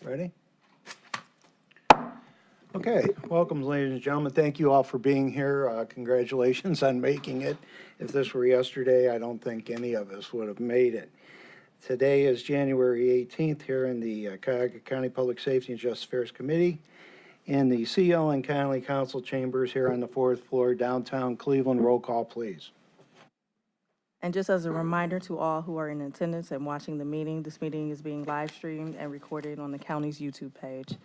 Ready? Okay, welcome, ladies and gentlemen. Thank you all for being here. Congratulations on making it. If this were yesterday, I don't think any of us would have made it. Today is January 18th here in the Cuyahoga County Public Safety and Justice Affairs Committee in the CL and Conley Council Chambers here on the 4th floor, downtown Cleveland. Roll call, please. And just as a reminder to all who are in attendance and watching the meeting, this meeting is being live streamed and recorded on the county's YouTube page.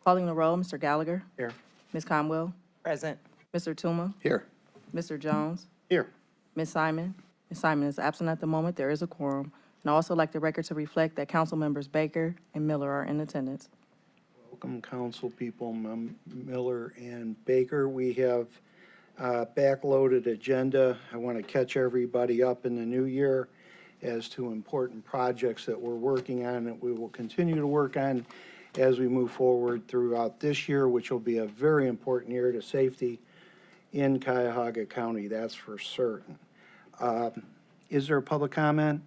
Calling the roll, Mr. Gallagher. Here. Ms. Conwell. Present. Mr. Tuma. Here. Mr. Jones. Here. Ms. Simon. Ms. Simon is absent at the moment. There is a quorum. And I also like the record to reflect that council members Baker and Miller are in attendance. Welcome, council people Miller and Baker. We have a backloaded agenda. I want to catch everybody up in the new year as to important projects that we're working on that we will continue to work on as we move forward throughout this year, which will be a very important year to safety in Cuyahoga County, that's for certain. Is there a public comment?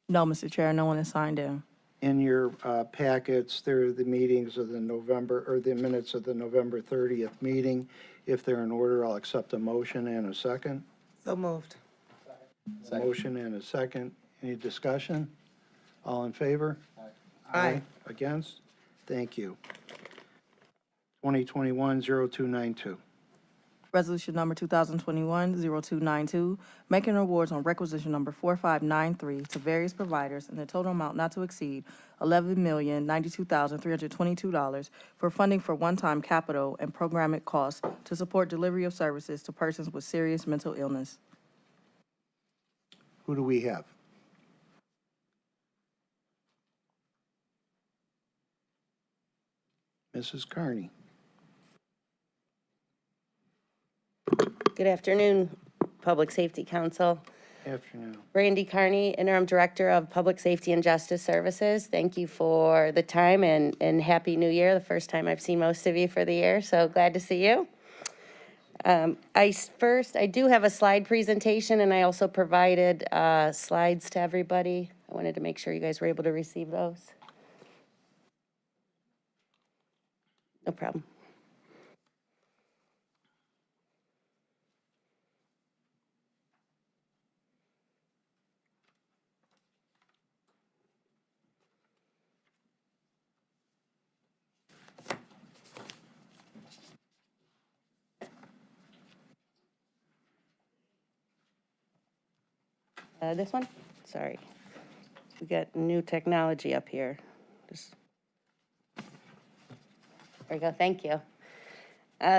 No, Mr. Chair, no one is signed in. In your packets, there are the meetings of the the minutes of the November 30th meeting. If they're in order, I'll accept a motion and a second. So moved. A motion and a second. Any discussion? All in favor? Aye. Against? Thank you. 2021-0292. Resolution number 2021-0292, making awards on requisition number 4593 to various providers in the total amount not to exceed $11,092,322 for funding for one-time capital and programmatic costs to support delivery of services to persons with serious mental illness. Who do we have? Mrs. Carney. Good afternoon, Public Safety Council. Afternoon. Randy Carney, Interim Director of Public Safety and Justice Services. Thank you for the time and Happy New Year. The first time I've seen most of you for the year, so glad to see you. I do have a slide presentation, and I also provided slides to everybody. I wanted to make sure you guys were able to receive those. No problem. This one? Sorry. We got new technology up here. There we go. Thank you.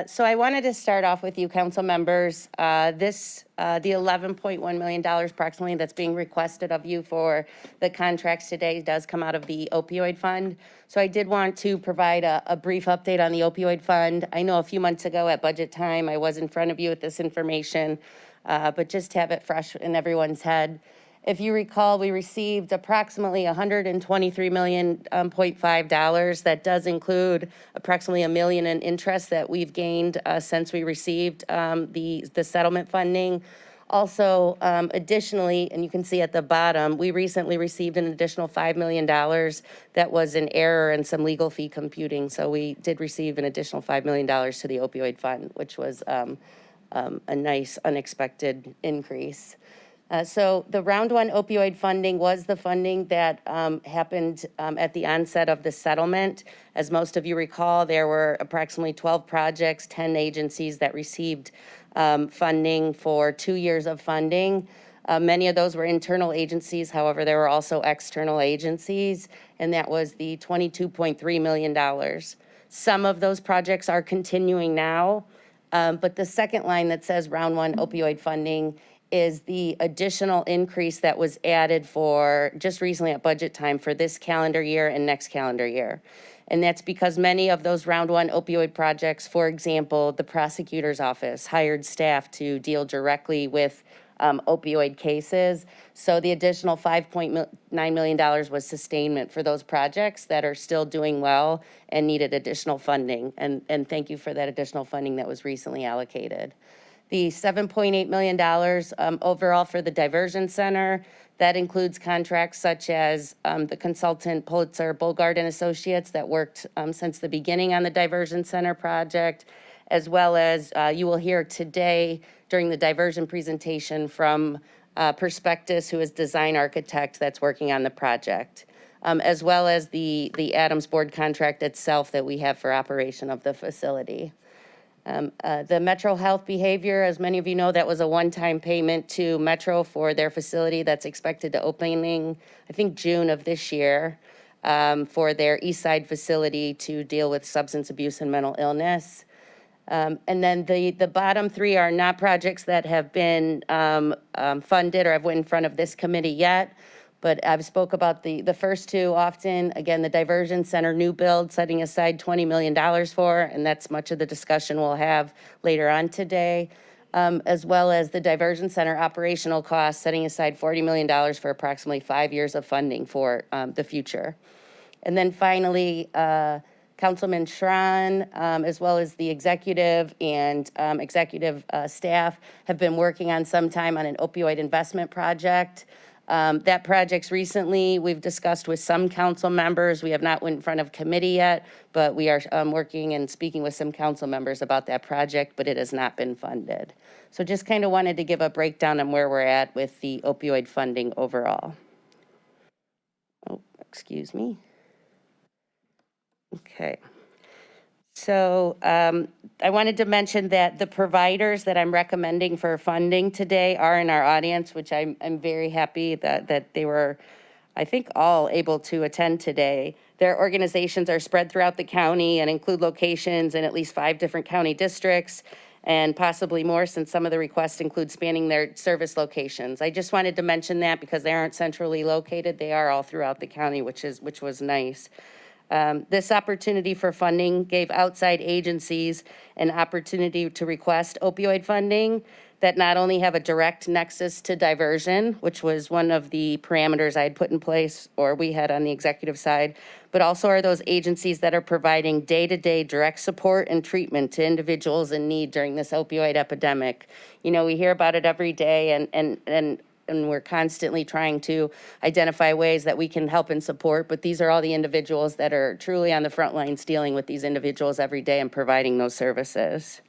So I wanted to start off with you, council members. The $11.1 million approximately that's being requested of you for the contracts today does come out of the Opioid Fund. So I did want to provide a brief update on the Opioid Fund. I know a few months ago at budget time, I was in front of you with this information, but just to have it fresh in everyone's head. If you recall, we received approximately $123.5 million. That does include approximately $1 million in interest that we've gained since we received the settlement funding. Also, additionally, and you can see at the bottom, we recently received an additional $5 million that was an error in some legal fee computing. So we did receive an additional $5 million to the Opioid Fund, which was a nice unexpected increase. So the round one opioid funding was the funding that happened at the onset of the settlement. As most of you recall, there were approximately 12 projects, 10 agencies that received funding for 2 years of funding. Many of those were internal agencies. However, there were also external agencies, and that was the $22.3 million. Some of those projects are continuing now, but the second line that says round one opioid funding is the additional increase that was added for just recently at budget time for this calendar year and next calendar year. And that's because many of those round one opioid projects, for example, the prosecutor's office hired staff to deal directly with opioid cases. So the additional $5.9 million was sustainment for those projects that are still doing well and needed additional funding. And thank you for that additional funding that was recently allocated. The $7.8 million overall for the Diversion Center, That includes contracts such as the consultant Pulitzer Bullgard and Associates that worked since the beginning on the Diversion Center project, as well as you will hear today during the diversion presentation from Perspectus, who is design architect that's working on the project, as well as the Adams Board contract itself that we have for operation of the facility. The Metro Health Behavior, as many of you know, that was a one-time payment to Metro for their facility that's expected to opening, I think, June of this year, for their East Side facility to deal with substance abuse and mental illness. And then the bottom three are not projects that have been funded or have went in front of this committee yet. But I've spoke about the first two often. Again, the Diversion Center new build, setting aside $20 million for, and that's much of the discussion we'll have later on today, as well as the Diversion Center operational costs, setting aside $40 million for approximately 5 years of funding for the future. And then finally, Councilman Schron, as well as the executive and executive staff have been working on some time on an opioid investment project. That project's recently, we've discussed with some council members. We have not went in front of committee yet, but we are working and speaking with some council members about that project, but it has not been funded. So just kind of wanted to give a breakdown on where we're at with the opioid funding overall. Oh, excuse me. Okay. So I wanted to mention that the providers that I'm recommending for funding today are in our audience, which I'm very happy that they were, I think, all able to attend today. Their organizations are spread throughout the county and include locations in at least 5 different county districts, and possibly more, since some of the requests include spanning their service locations. I just wanted to mention that because they aren't centrally located. They are all throughout the county, which was nice. This opportunity for funding gave outside agencies an opportunity to request opioid funding that not only have a direct nexus to diversion, which was one of the parameters I had put in place, or we had on the executive side, but also are those agencies that are providing day-to-day direct support and treatment to individuals in need during this opioid epidemic. You know, we hear about it every day, and we're constantly trying to identify ways that we can help and support, but these are all the individuals that are truly on the front lines dealing with these individuals every day and providing those services.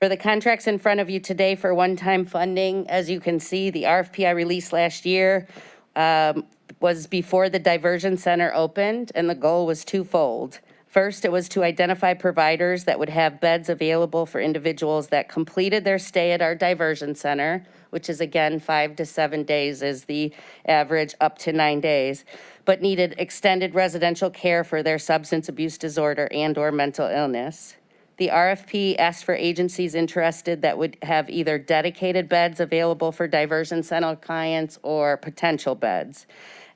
For the contracts in front of you today for one-time funding, as you can see, the RFP I released last year was before the Diversion Center opened, and the goal was twofold. First, it was to identify providers that would have beds available for individuals that completed their stay at our Diversion Center, which is again 5 to 7 days is the average, up to 9 days, but needed extended residential care for their substance abuse disorder and/or mental illness. The RFP asked for agencies interested that would have either dedicated beds available for Diversion Center clients or potential beds.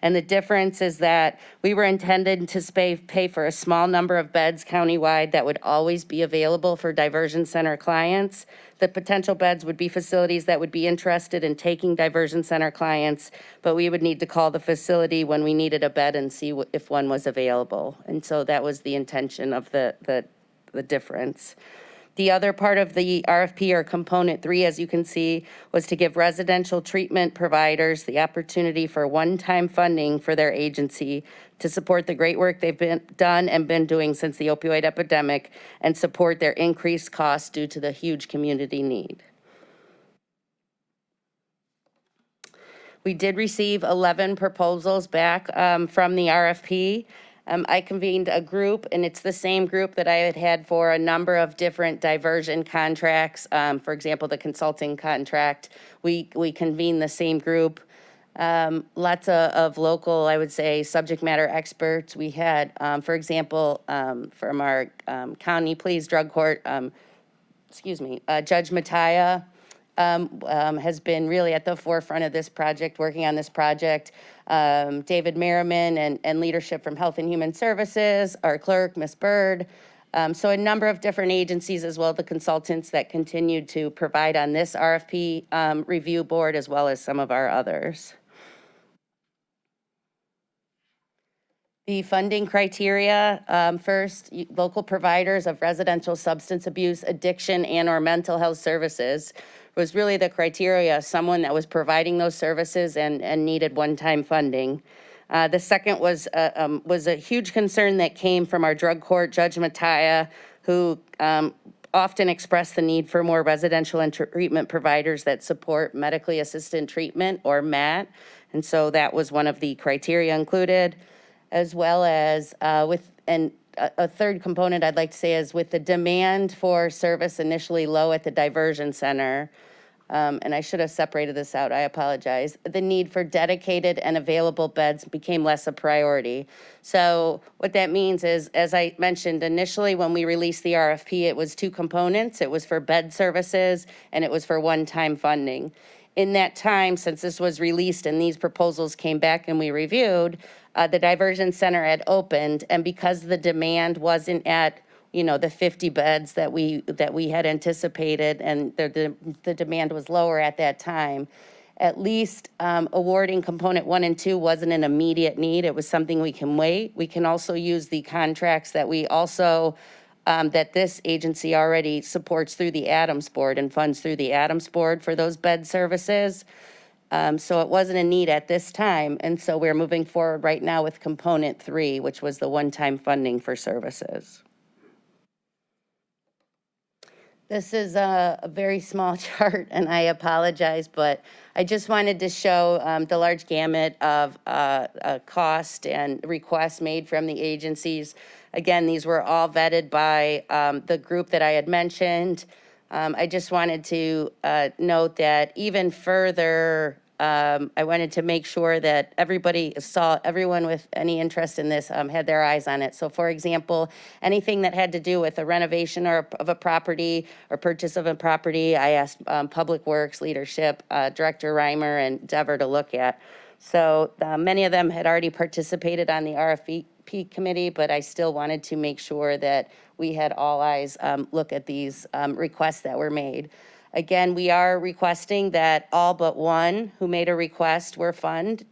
And the difference is that we were intended to pay for a small number of beds countywide that would always be available for Diversion Center clients. The potential beds would be facilities that would be interested in taking Diversion Center clients, but we would need to call the facility when we needed a bed and see if one was available. And so that was the intention of the difference. The other part of the RFP, or component 3, as you can see, was to give residential treatment providers the opportunity for one-time funding for their agency to support the great work they've been doing since the opioid epidemic, and support their increased costs due to the huge community need. We did receive 11 proposals back from the RFP. I convened a group, and it's the same group that I had for a number of different diversion contracts. For example, the consulting contract, we convened the same group. Lots of local, I would say, subject matter experts. We had, for example, from our county police drug court, Judge Mataya has been really at the forefront of this project, working on this project. David Merriman and leadership from Health and Human Services, our clerk, Ms. Bird. So a number of different agencies, as well as the consultants that continued to provide on this RFP review board, as well as some of our others. The funding criteria, first, local providers of residential substance abuse, addiction, and/or mental health services was really the criteria, someone that was providing those services and needed one-time funding. The second was a huge concern that came from our drug court, Judge Mattia, who often expressed the need for more residential and treatment providers that support medically assisted treatment, or MAT. And so that was one of the criteria included, as well as a third component I'd like to say is with the demand for service initially low at the Diversion Center, and I should have separated this out, I apologize, the need for dedicated and available beds became less a priority. So what that means is, as I mentioned initially when we released the RFP, it was two components. It was for bed services and it was for one-time funding. In that time, since this was released and these proposals came back and we reviewed, the Diversion Center had opened, and because the demand wasn't at, you know, the 50 beds that we had anticipated, and the demand was lower at that time, at least awarding component 1 and 2 wasn't an immediate need. It was something we can wait. We can also use the contracts that we also that this agency already supports through the Adams Board and funds through the Adams Board for those bed services. So it wasn't a need at this time, and so we're moving forward right now with component 3, which was the one-time funding for services. This is a very small chart, and I apologize, but I just wanted to show the large gamut of cost and requests made from the agencies. Again, these were all vetted by the group that I had mentioned. I just wanted to note that even further, I wanted to make sure that everyone with any interest in this had their eyes on it. So for example, anything that had to do with a renovation of a property or purchase of a property, I asked Public Works leadership, Director Reimer and Dever to look at. So many of them had already participated on the RFP committee, but I still wanted to make sure that we had all eyes look at these requests that were made. Again, we are requesting that all but one who made a request were funded.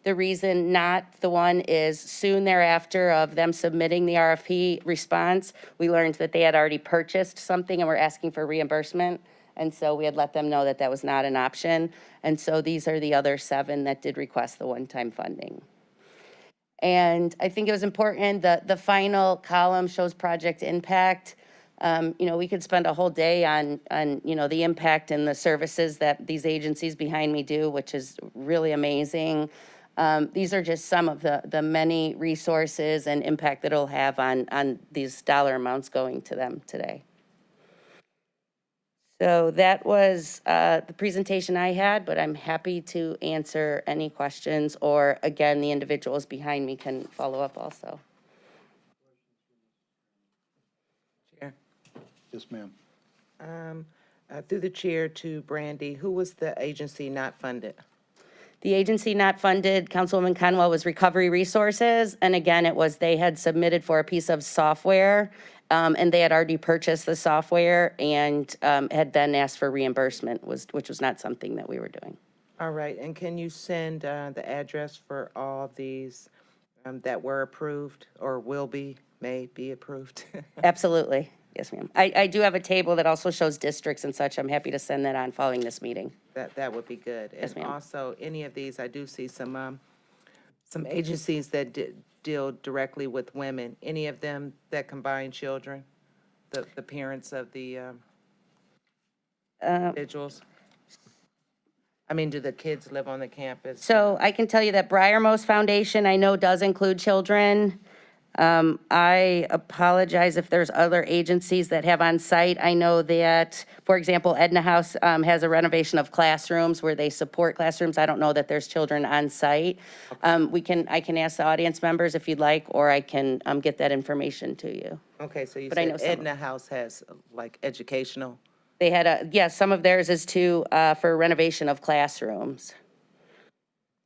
The reason not the one is soon thereafter of them submitting the RFP response, we learned that they had already purchased something and were asking for reimbursement. And so we had let them know that that was not an option. And so these are the other 7 that did request the one-time funding. And I think it was important that the final column shows project impact. You know, we could spend a whole day on you know, the impact and the services that these agencies behind me do, which is really amazing. These are just some of the many resources and impact that it'll have on these dollar amounts going to them today. So that was the presentation I had, but I'm happy to answer any questions, or again, the individuals behind me can follow up also. Chair. Yes, ma'am. Through the chair to Brandy, who was the agency not funded? The agency not funded, Councilwoman Conwell, was Recovery Resources. And again, it was they had submitted for a piece of software, and they had already purchased the software and had then asked for reimbursement, which was not something that we were doing. All right, and can you send the address for all these that were approved or may be approved? Absolutely. Yes, ma'am. I do have a table that also shows districts and such. I'm happy to send that on following this meeting. That would be good. Yes, ma'am. And also, any of these, I do see some agencies that deal directly with women. Any of them that combine children, the parents of the individuals? I mean, do the kids live on the campus? So I can tell you that Briarmost Foundation, I know, does include children. I apologize if there's other agencies that have on site. I know that, for example, Edna House has a renovation of classrooms where they support classrooms. I don't know that there's children on site. Okay. I can ask the audience members if you'd like, or I can get that information to you. Okay, so you But I know said some- Edna House has like educational? They had yes, some of theirs is too for renovation of classrooms.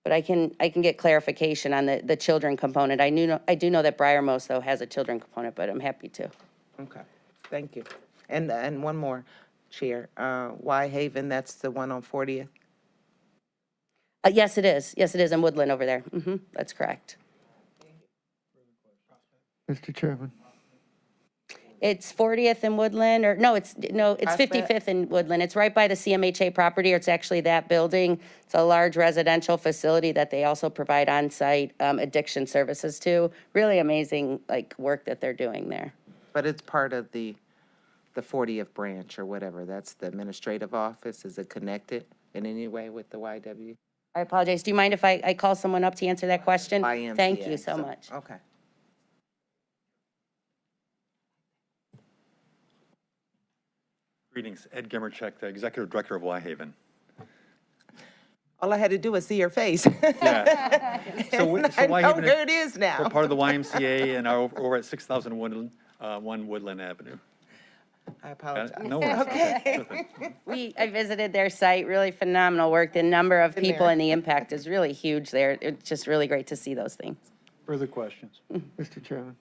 But I can get clarification on the children component. I do know that Briarmost, though, has a children component, but I'm happy to. Okay, thank you. And one more, Chair. Y Haven, that's the one on 40th? Yes, it is. Yes, it is in Woodland over there. That's correct. Mr. Chairman. It's 40th and Woodland, or, no, it's Prospect? 55th and Woodland. It's right by the CMHA property, or it's actually that building. It's a large residential facility that they also provide on-site addiction services to. Really amazing, like, work that they're doing there. But it's part of the 40th branch or whatever. That's the administrative office. Is it connected in any way with the YW? I apologize. Do you mind if I call someone up to answer that question? YMCA, Thank you so much. Okay. Greetings, Ed Gemerchek, the Executive Director of Y-Haven. All I had to do was see your face. Yeah. So I know Y-Haven where it is now. We're part of the YMCA and are over at 6000 Woodland, 1 Woodland Avenue. I apologize. No worries. Okay. I visited their site, really phenomenal work. The number of Been people there. and the impact is really huge there. It's just really great to see those things. Further questions? Mr. Chairman.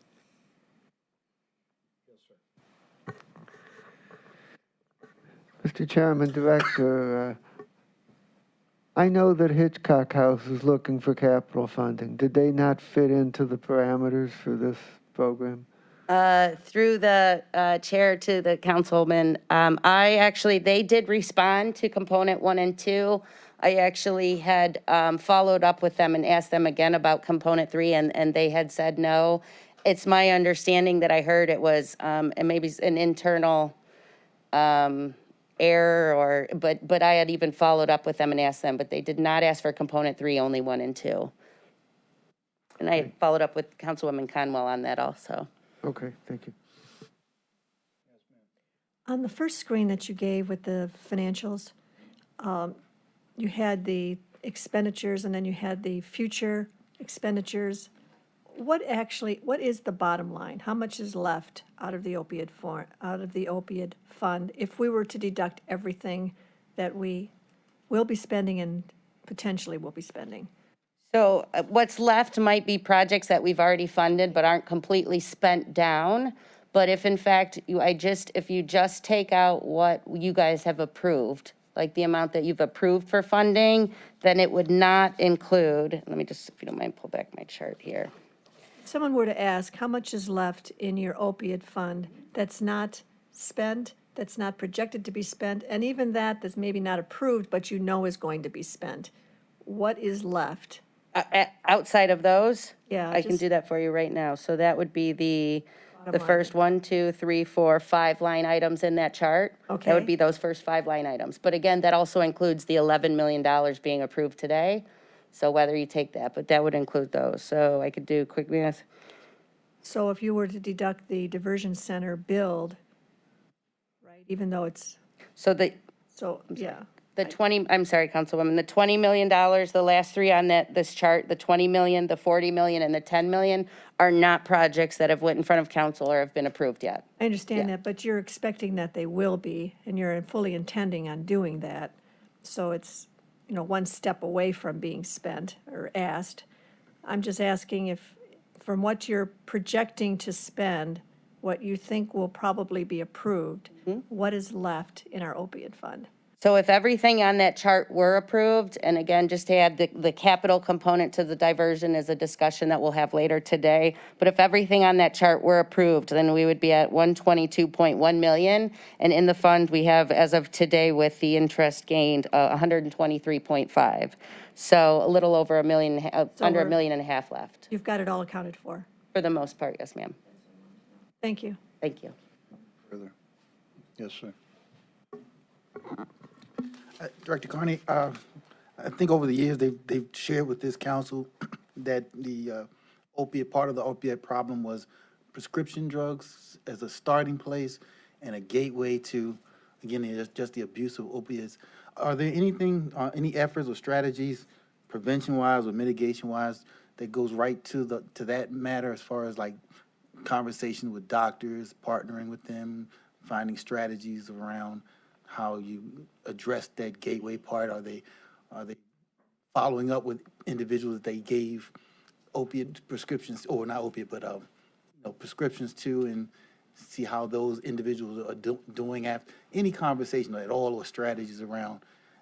Mr. Chairman, Director, I know that Hitchcock House is looking for capital funding. Did they not fit into the parameters for this program? Through the chair to the councilman, they did respond to component 1 and 2. I actually had followed up with them and asked them again about component 3, and they had said no. It's my understanding that I heard it was, and maybe an internal error, but I had even followed up with them and asked them, but they did not ask for component 3, only 1 and 2. And I had followed up with Councilwoman Conwell on that also. Okay, thank you. On the first screen that you gave with the financials, you had the expenditures and then you had the future expenditures. What is the bottom line? How much is left out of the opioid fund if we were to deduct everything that we will be spending and potentially will be spending? So what's left might be projects that we've already funded but aren't completely spent down. But if in fact, if you just take out what you guys have approved, like the amount that you've approved for funding, then it would not include, let me just, if you don't mind, pull back my chart here. If someone were to ask, how much is left in your opioid fund that's not spent, that's not projected to be spent, and even that's maybe not approved, but you know is going to be spent, what is left? Outside of those? Yeah, I can just- do that for you right now. So that would be the Bottom first 1, 2, 3, 4, 5 line items in that chart. That Okay. would be those first 5 line items. But again, that also includes the $11 million being approved today. So whether you take that, but that would include those. So I could do quick math. So if you were to deduct the diversion center build, right, even though it's, So yeah. I'm sorry, Councilwoman, the $20 million, the last 3 on this chart, the 20 million, the 40 million, and the 10 million are not projects that have went in front of council or have been approved yet. I understand that, but you're expecting that they will be, and you're fully intending on doing that. So it's, one step away from being spent or asked. I'm just asking if, from what you're projecting to spend, what you think will probably be approved, what is left in our opioid fund? So if everything on that chart were approved, and again, just to add the capital component to the diversion is a discussion that we'll have later today, but if everything on that chart were approved, then we would be at 122.1 million. And in the fund, we have, as of today, with the interest gained, 123.5. So a little over $1 million, under $1.5 million left. You've got it all accounted for. For the most part, yes, ma'am. Thank you. Thank you. Further? Yes, sir. Director Carney, I think over the years, they've shared with this council that the part of the opiate problem was prescription drugs as a starting place and a gateway to, again, just the abuse of opiates. Are there any efforts or strategies, prevention-wise or mitigation-wise, that goes right to that matter as far as like conversation with doctors, partnering with them, finding strategies around how you address that gateway part? Are they following up with individuals that they gave opiate prescriptions, or not opiate, but prescriptions to, and see how those individuals are doing after any conversation at all, or strategies around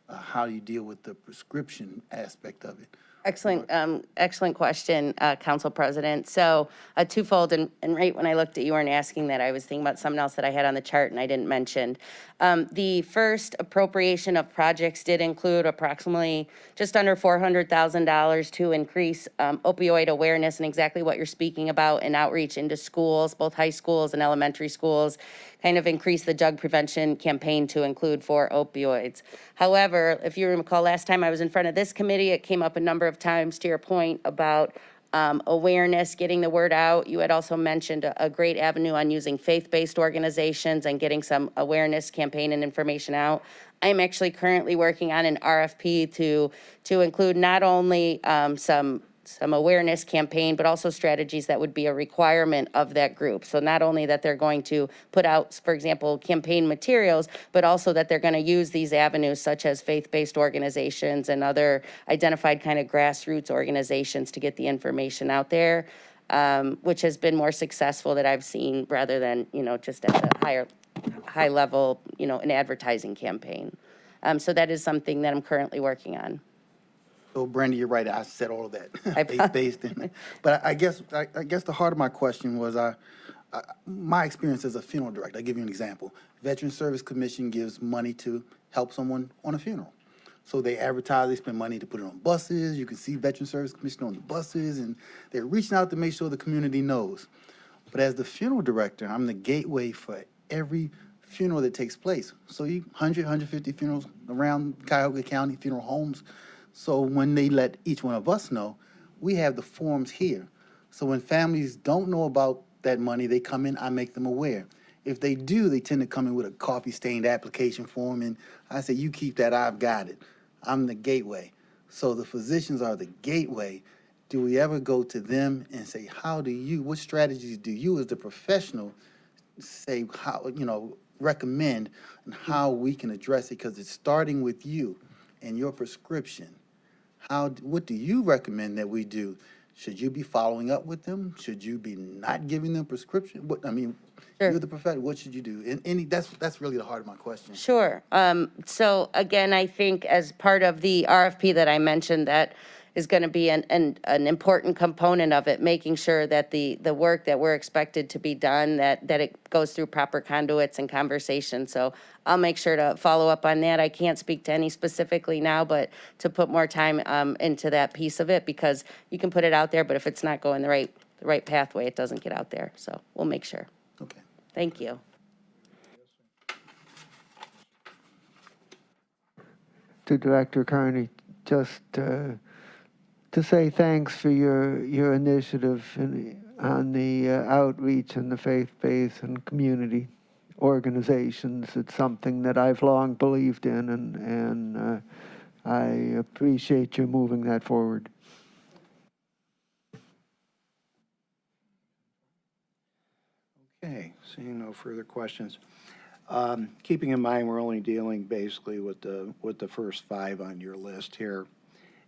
how you deal with the prescription aspect of it, Excellent question, Council President. So twofold, and right when I looked at you and asking that, I was thinking about something else that I had on the chart and I didn't mention. The first appropriation of projects did include approximately just under $400,000 to increase opioid awareness and exactly what you're speaking about in outreach into schools, both high schools and elementary schools, kind of increase the drug prevention campaign to include for opioids. However, if you recall, last time I was in front of this committee, it came up a number of times to your point about awareness, getting the word out. You had also mentioned a great avenue on using faith-based organizations and getting some awareness campaign and information out. I'm actually currently working on an RFP to include not only some awareness campaign, but also strategies that would be a requirement of that group. So not only that they're going to put out, for example, campaign materials, but also that they're going to use these avenues such as faith-based organizations and other identified kind of grassroots organizations to get the information out there, which has been more successful that I've seen rather than, just at the high level, an advertising campaign. So that is something that I'm currently working on. So Brandy, you're right, I said all of that, faith-based. But I guess the heart of my question was, my experience as a funeral director. I'll give you an example. Veterans Service Commission gives money to help someone on a funeral. So they advertise, they spend money to put it on buses. You can see Veterans Service Commission on the buses, and they're reaching out to make sure the community knows. But as the funeral director, I'm the gateway for every funeral that takes place. So 150 funerals around Cuyahoga County, funeral homes. So when they let each one of us know, we have the forms here. So when families don't know about that money, they come in, I make them aware. If they do, they tend to come in with a coffee-stained application form, and I say, you keep that, I've got it. I'm the gateway. So the physicians are the gateway. Do we ever go to them and say, what strategies do you as the professional say, recommend and how we can address it? Because it's starting with you and your prescription. What do you recommend that we do? Should you be following up with them? Should you be not giving them prescription? Sure. You're the professional. What should you do? That's really the heart of my question. Sure. So again, I think as part of the RFP that I mentioned, that is going to be an important component of it, making sure that the work that we're expected to be done, that it goes through proper conduits and conversation. So I'll make sure to follow up on that. I can't speak to any specifically now, but to put more time into that piece of it, because you can put it out there, but if it's not going the right pathway, it doesn't get out there. So we'll make sure. Okay. Thank you. To Director Carney, just to say thanks for your initiative on the outreach and the faith-based and community organizations. It's something that I've long believed in, and I appreciate you moving that forward. Okay, seeing no further questions. Keeping in mind, we're only dealing basically with the first 5 on your list here,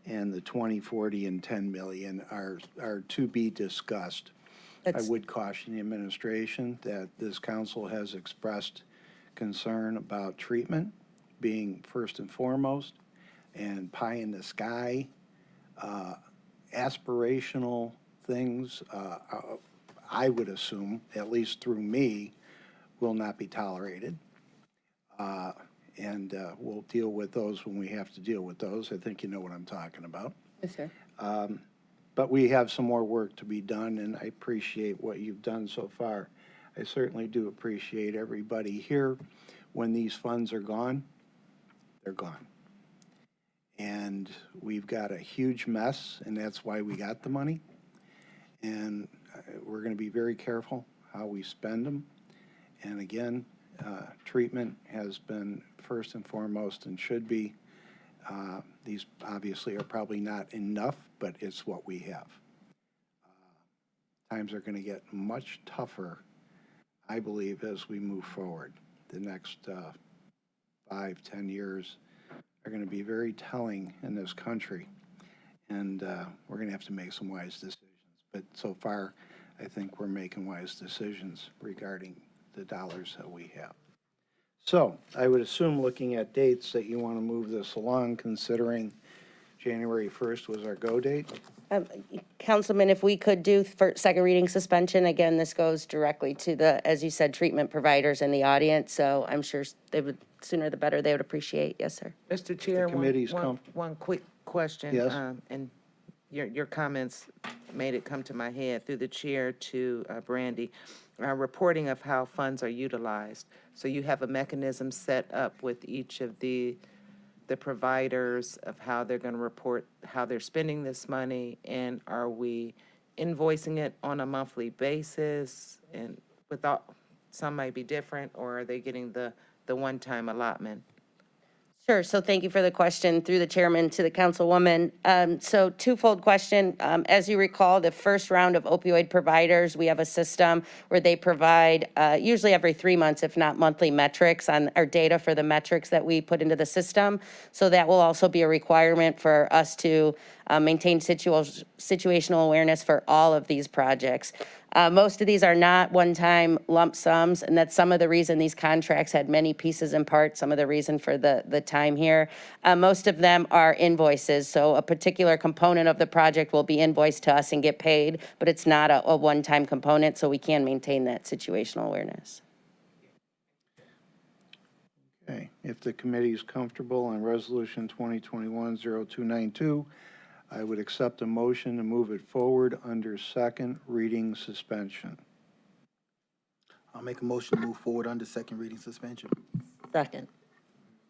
and the 20, 40, and 10 million are to be discussed. I would caution the administration that this council has expressed concern about treatment being first and foremost, and pie in the sky, aspirational things, I would assume, at least through me, will not be tolerated. And we'll deal with those when we have to deal with those. I think you know what I'm talking about. Yes, sir. But we have some more work to be done, and I appreciate what you've done so far. I certainly do appreciate everybody here. When these funds are gone, they're gone. And we've got a huge mess, and that's why we got the money. And we're going to be very careful how we spend them. And again, treatment has been first and foremost and should be. These obviously are probably not enough, but it's what we have. Times are going to get much tougher, I believe, as we move forward. The next 5, 10 years are going to be very telling in this country, and we're going to have to make some wise decisions. But so far, I think we're making wise decisions regarding the dollars that we have. So I would assume, looking at dates, that you want to move this along, considering January 1st was our go date. Councilman, if we could do for second reading suspension, again, this goes directly to the, as you said, treatment providers in the audience, so I'm sure they would, sooner the better, they would appreciate. Yes, sir. Mr. Chair, committee's one quick question. Yes. And your comments made it come to my head through the chair to Brandy. Reporting of how funds are utilized. So you have a mechanism set up with each of the providers of how they're going to report how they're spending this money, and are we invoicing it on a monthly basis? And without, some might be different, or are they getting the one-time allotment? Sure. So thank you for the question through the chairman to the councilwoman. So twofold question. As you recall, the first round of opioid providers, we have a system where they provide usually every 3 months, if not monthly, metrics on our data for the metrics that we put into the system. So that will also be a requirement for us to maintain situational awareness for all of these projects. Most of these are not one-time lump sums, and that's some of the reason these contracts had many pieces and parts, some of the reason for the time here. Most of them are invoices, so a particular component of the project will be invoiced to us and get paid, but it's not a one-time component, so we can maintain that situational awareness. Okay, if the committee is comfortable on Resolution 2021-0292, I would accept a motion to move it forward under second reading suspension. I'll make a motion to move forward under second reading suspension. Second.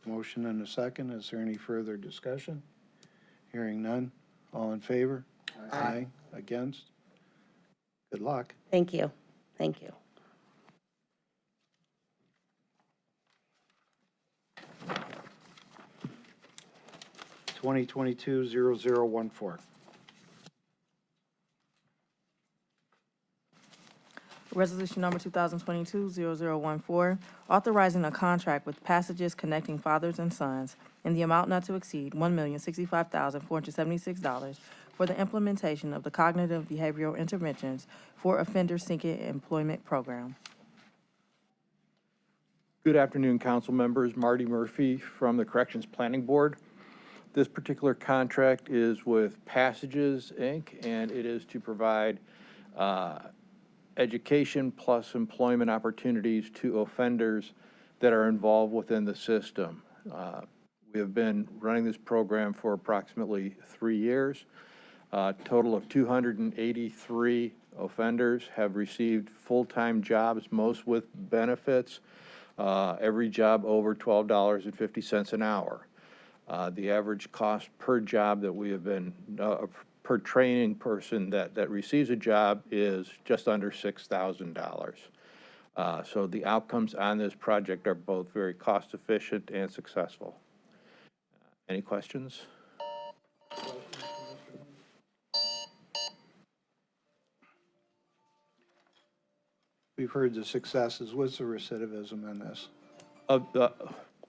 Motion and a second. Is there any further discussion? Hearing none. All in favor? Aye. Against? Good luck. Thank you. Thank you. 2022-0014. Resolution number 2022-0014, authorizing a contract with Passages Connecting Fathers and Sons in the amount not to exceed $1,065,476 for the implementation of the Cognitive Behavioral Interventions for Offenders Seeking Employment Program. Good afternoon, council members. Marty Murphy from the Corrections Planning Board. This particular contract is with Passages, Inc., and it is to provide education plus employment opportunities to offenders that are involved within the system. We have been running this program for approximately 3 years. A total of 283 offenders have received full-time jobs, most with benefits, every job over $12.50 an hour. The average cost per job that we have been, per training person that receives a job is just under $6,000. So the outcomes on this project are both very cost efficient and successful. Any questions? We've heard the successes. What's the recidivism in this?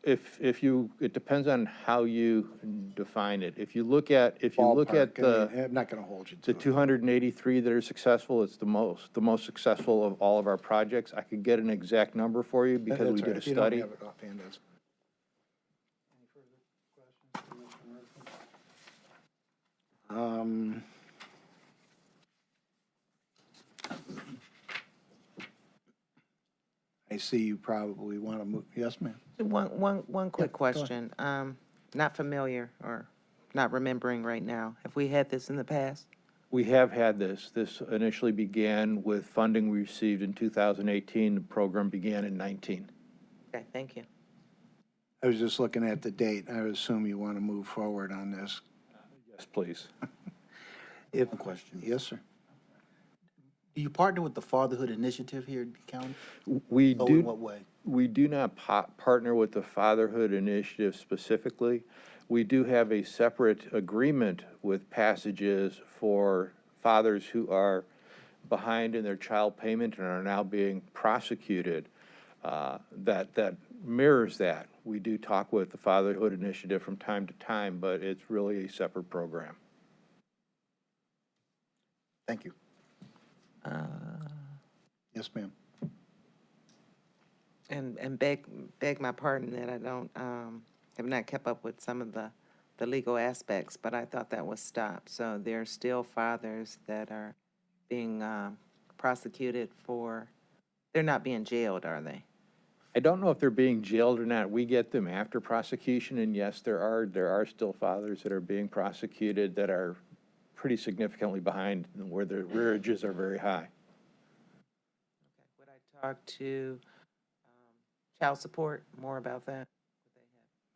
It depends on how you define it. If you look at Ballpark. the I'm not going to hold you to the it. 283 that are successful, it's the most successful of all of our projects. I could get an exact number for you because we That's all did a right. If you study. don't have it offhand, that's- Any further questions for Mr. Murphy? I see you probably want to move. Yes, ma'am. One quick go ahead. question. Not familiar or not remembering right now. Have we had this in the past? We have had this. This initially began with funding we received in 2018. The program began in 19. Okay, thank you. I was just looking at the date. I would assume you want to move forward on this. Yes, please. If, Question. yes, sir. Do you partner with the Fatherhood Initiative here in the county? We Oh, do. in what way? We do not partner with the Fatherhood Initiative specifically. We do have a separate agreement with Passages for fathers who are behind in their child payment and are now being prosecuted. That mirrors that. We do talk with the Fatherhood Initiative from time to time, but it's really a separate program. Thank you. Yes, ma'am. And beg my pardon that I don't have not kept up with some of the the legal aspects, but I thought that was stopped. So there are still fathers that are being prosecuted for, they're not being jailed, are they? I don't know if they're being jailed or not. We get them after prosecution, and yes, there are still fathers that are being prosecuted that are pretty significantly behind, where the rearages are very high. Would I talk to child support more about that?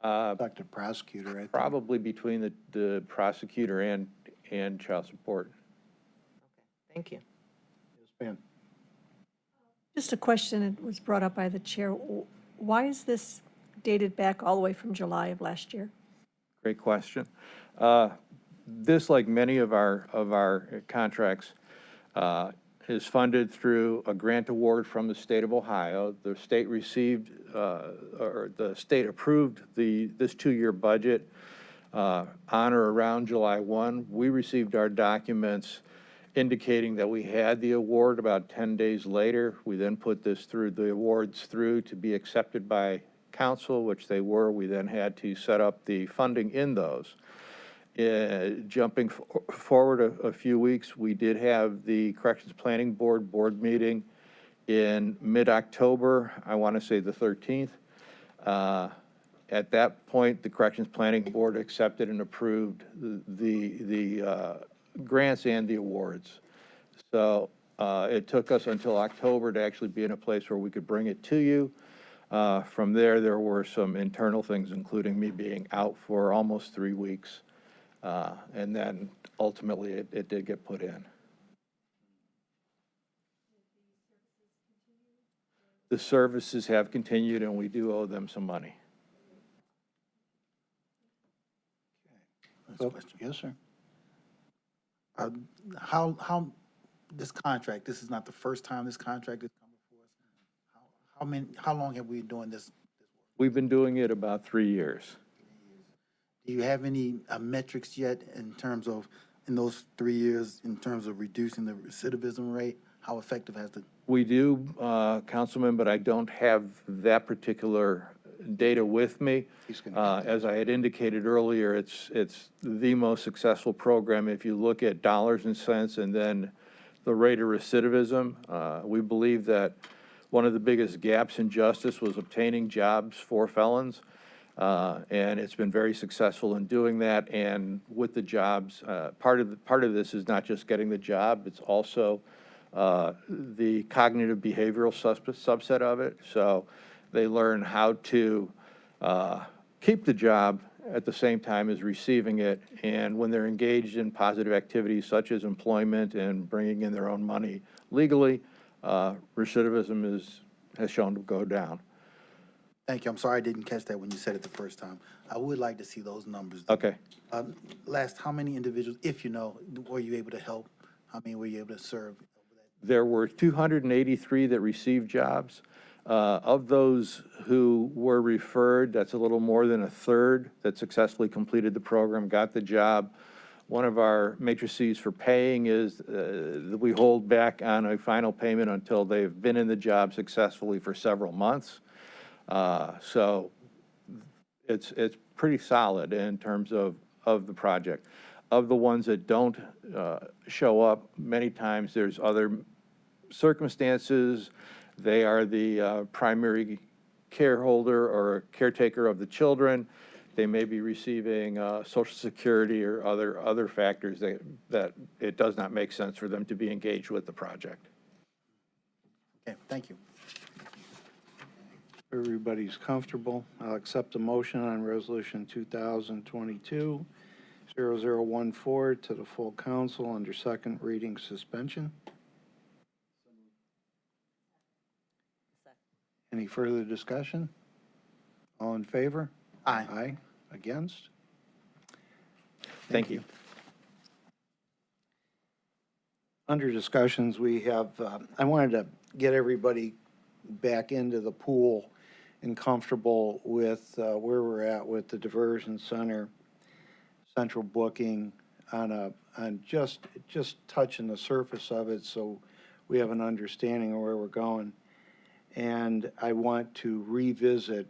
Talk to prosecutor, I think. Probably between the prosecutor and child support. Okay, thank you. Yes, ma'am. Just a question, it was brought up by the chair. Why is this dated back all the way from July of last year? Great question. This, like many of our contracts, is funded through a grant award from the state of Ohio. The state received, or the state approved this 2-year budget on or around July 1. We received our documents indicating that we had the award about 10 days later. We then put the awards through to be accepted by council, which they were. We then had to set up the funding in those. Jumping forward a few weeks, we did have the Corrections Planning Board meeting in mid-October, I want to say the 13th. At that point, the Corrections Planning Board accepted and approved the grants and the awards. So it took us until October to actually be in a place where we could bring it to you. From there were some internal things, including me being out for almost 3 weeks. And then ultimately it did get put in. The services have continued, and we do owe them some money. Oh, yes, sir. How, this contract, this is not the first time this contract has come before us. How long have we been doing this? We've been doing it about 3 years. Do you have any metrics yet in terms of, in those 3 years, in terms of reducing the recidivism rate? How effective has the? We do, Councilman, but I don't have that particular data with me. As I had indicated earlier, it's the most successful program. If you look at dollars and cents and then the rate of recidivism, we believe that one of the biggest gaps in justice was obtaining jobs for felons. And it's been very successful in doing that. And with the jobs, part of this is not just getting the job, it's also the cognitive behavioral subset of it. So they learn how to keep the job at the same time as receiving it. And when they're engaged in positive activities such as employment and bringing in their own money legally, recidivism has shown to go down. Thank you. I'm sorry I didn't catch that when you said it the first time. I would like to see those numbers. Okay. Last, how many individuals, if you know, were you able to help? How many were you able to serve? There were 283 that received jobs. Of those who were referred, that's a little more than a third that successfully completed the program, got the job. One of our matrices for paying is that we hold back on a final payment until they've been in the job successfully for several months. So it's pretty solid in terms of the project. Of the ones that don't show up, many times there's other circumstances. They are the primary careholder or caretaker of the children. They may be receiving Social Security or other factors that it does not make sense for them to be engaged with the project. Okay, thank you. Everybody's comfortable. I'll accept a motion on Resolution 2022-0014 to the full council under second reading suspension. Any further discussion? All in favor? Aye. Aye. Against? Thank you. Under discussions, we have, I wanted to get everybody back into the pool and comfortable with where we're at with the Diversion Center, central booking on just touching the surface of it so we have an understanding of where we're going. And I want to revisit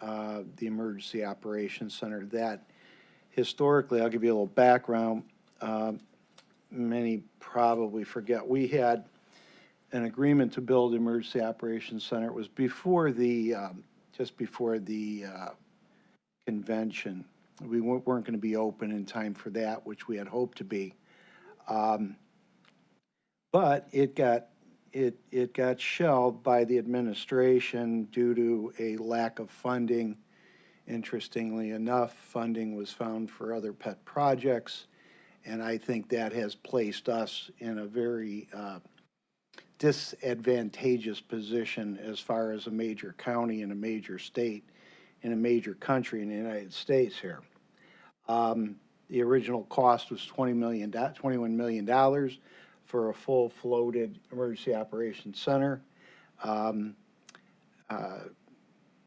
the Emergency Operations Center. That historically, I'll give you a little background. Many probably forget, we had an agreement to build Emergency Operations Center. It was before the, just before the convention. We weren't going to be open in time for that, which we had hoped to be. But it got shelved by the administration due to a lack of funding. Interestingly enough, funding was found for other pet projects, and I think that has placed us in a very disadvantageous position as far as a major county in a major state in a major country in the United States here. The original cost was $21 million for a full floated emergency operations center.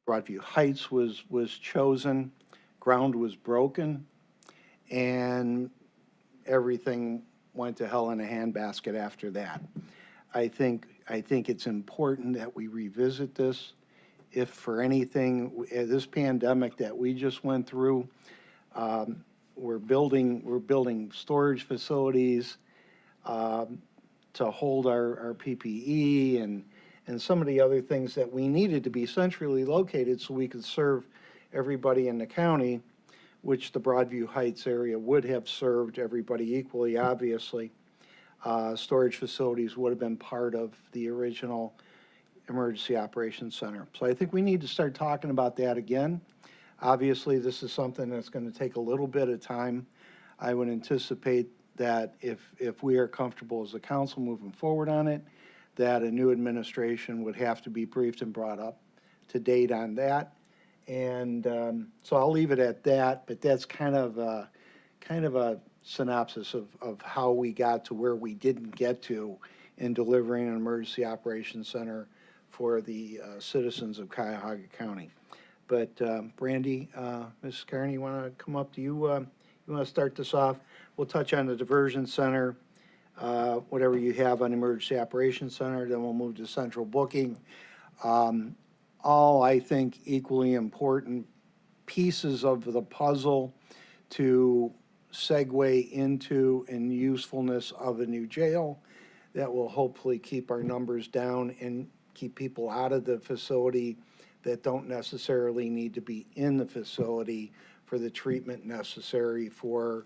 Broadview Heights was chosen, ground was broken, and everything went to hell in a handbasket after that. I think it's important that we revisit this. If for anything, this pandemic that we just went through, we're building storage facilities to hold our PPE and some of the other things that we needed to be centrally located so we could serve everybody in the county, which the Broadview Heights area would have served everybody equally, obviously. Storage facilities would have been part of the original Emergency Operations Center. So I think we need to start talking about that again. Obviously, this is something that's going to take a little bit of time. I would anticipate that if we are comfortable as a council moving forward on it, that a new administration would have to be briefed and brought up to date on that. And so I'll leave it at that, but that's kind of a synopsis of how we got to where we didn't get to in delivering an emergency operations center for the citizens of Cuyahoga County. But Brandy, Mrs. Carney, you want to come up? Do you want to start this off? We'll touch on the diversion center, whatever you have on emergency operations center, then we'll move to central booking. All, I think, equally important pieces of the puzzle to segue into and usefulness of a new jail that will hopefully keep our numbers down and keep people out of the facility that don't necessarily need to be in the facility for the treatment necessary for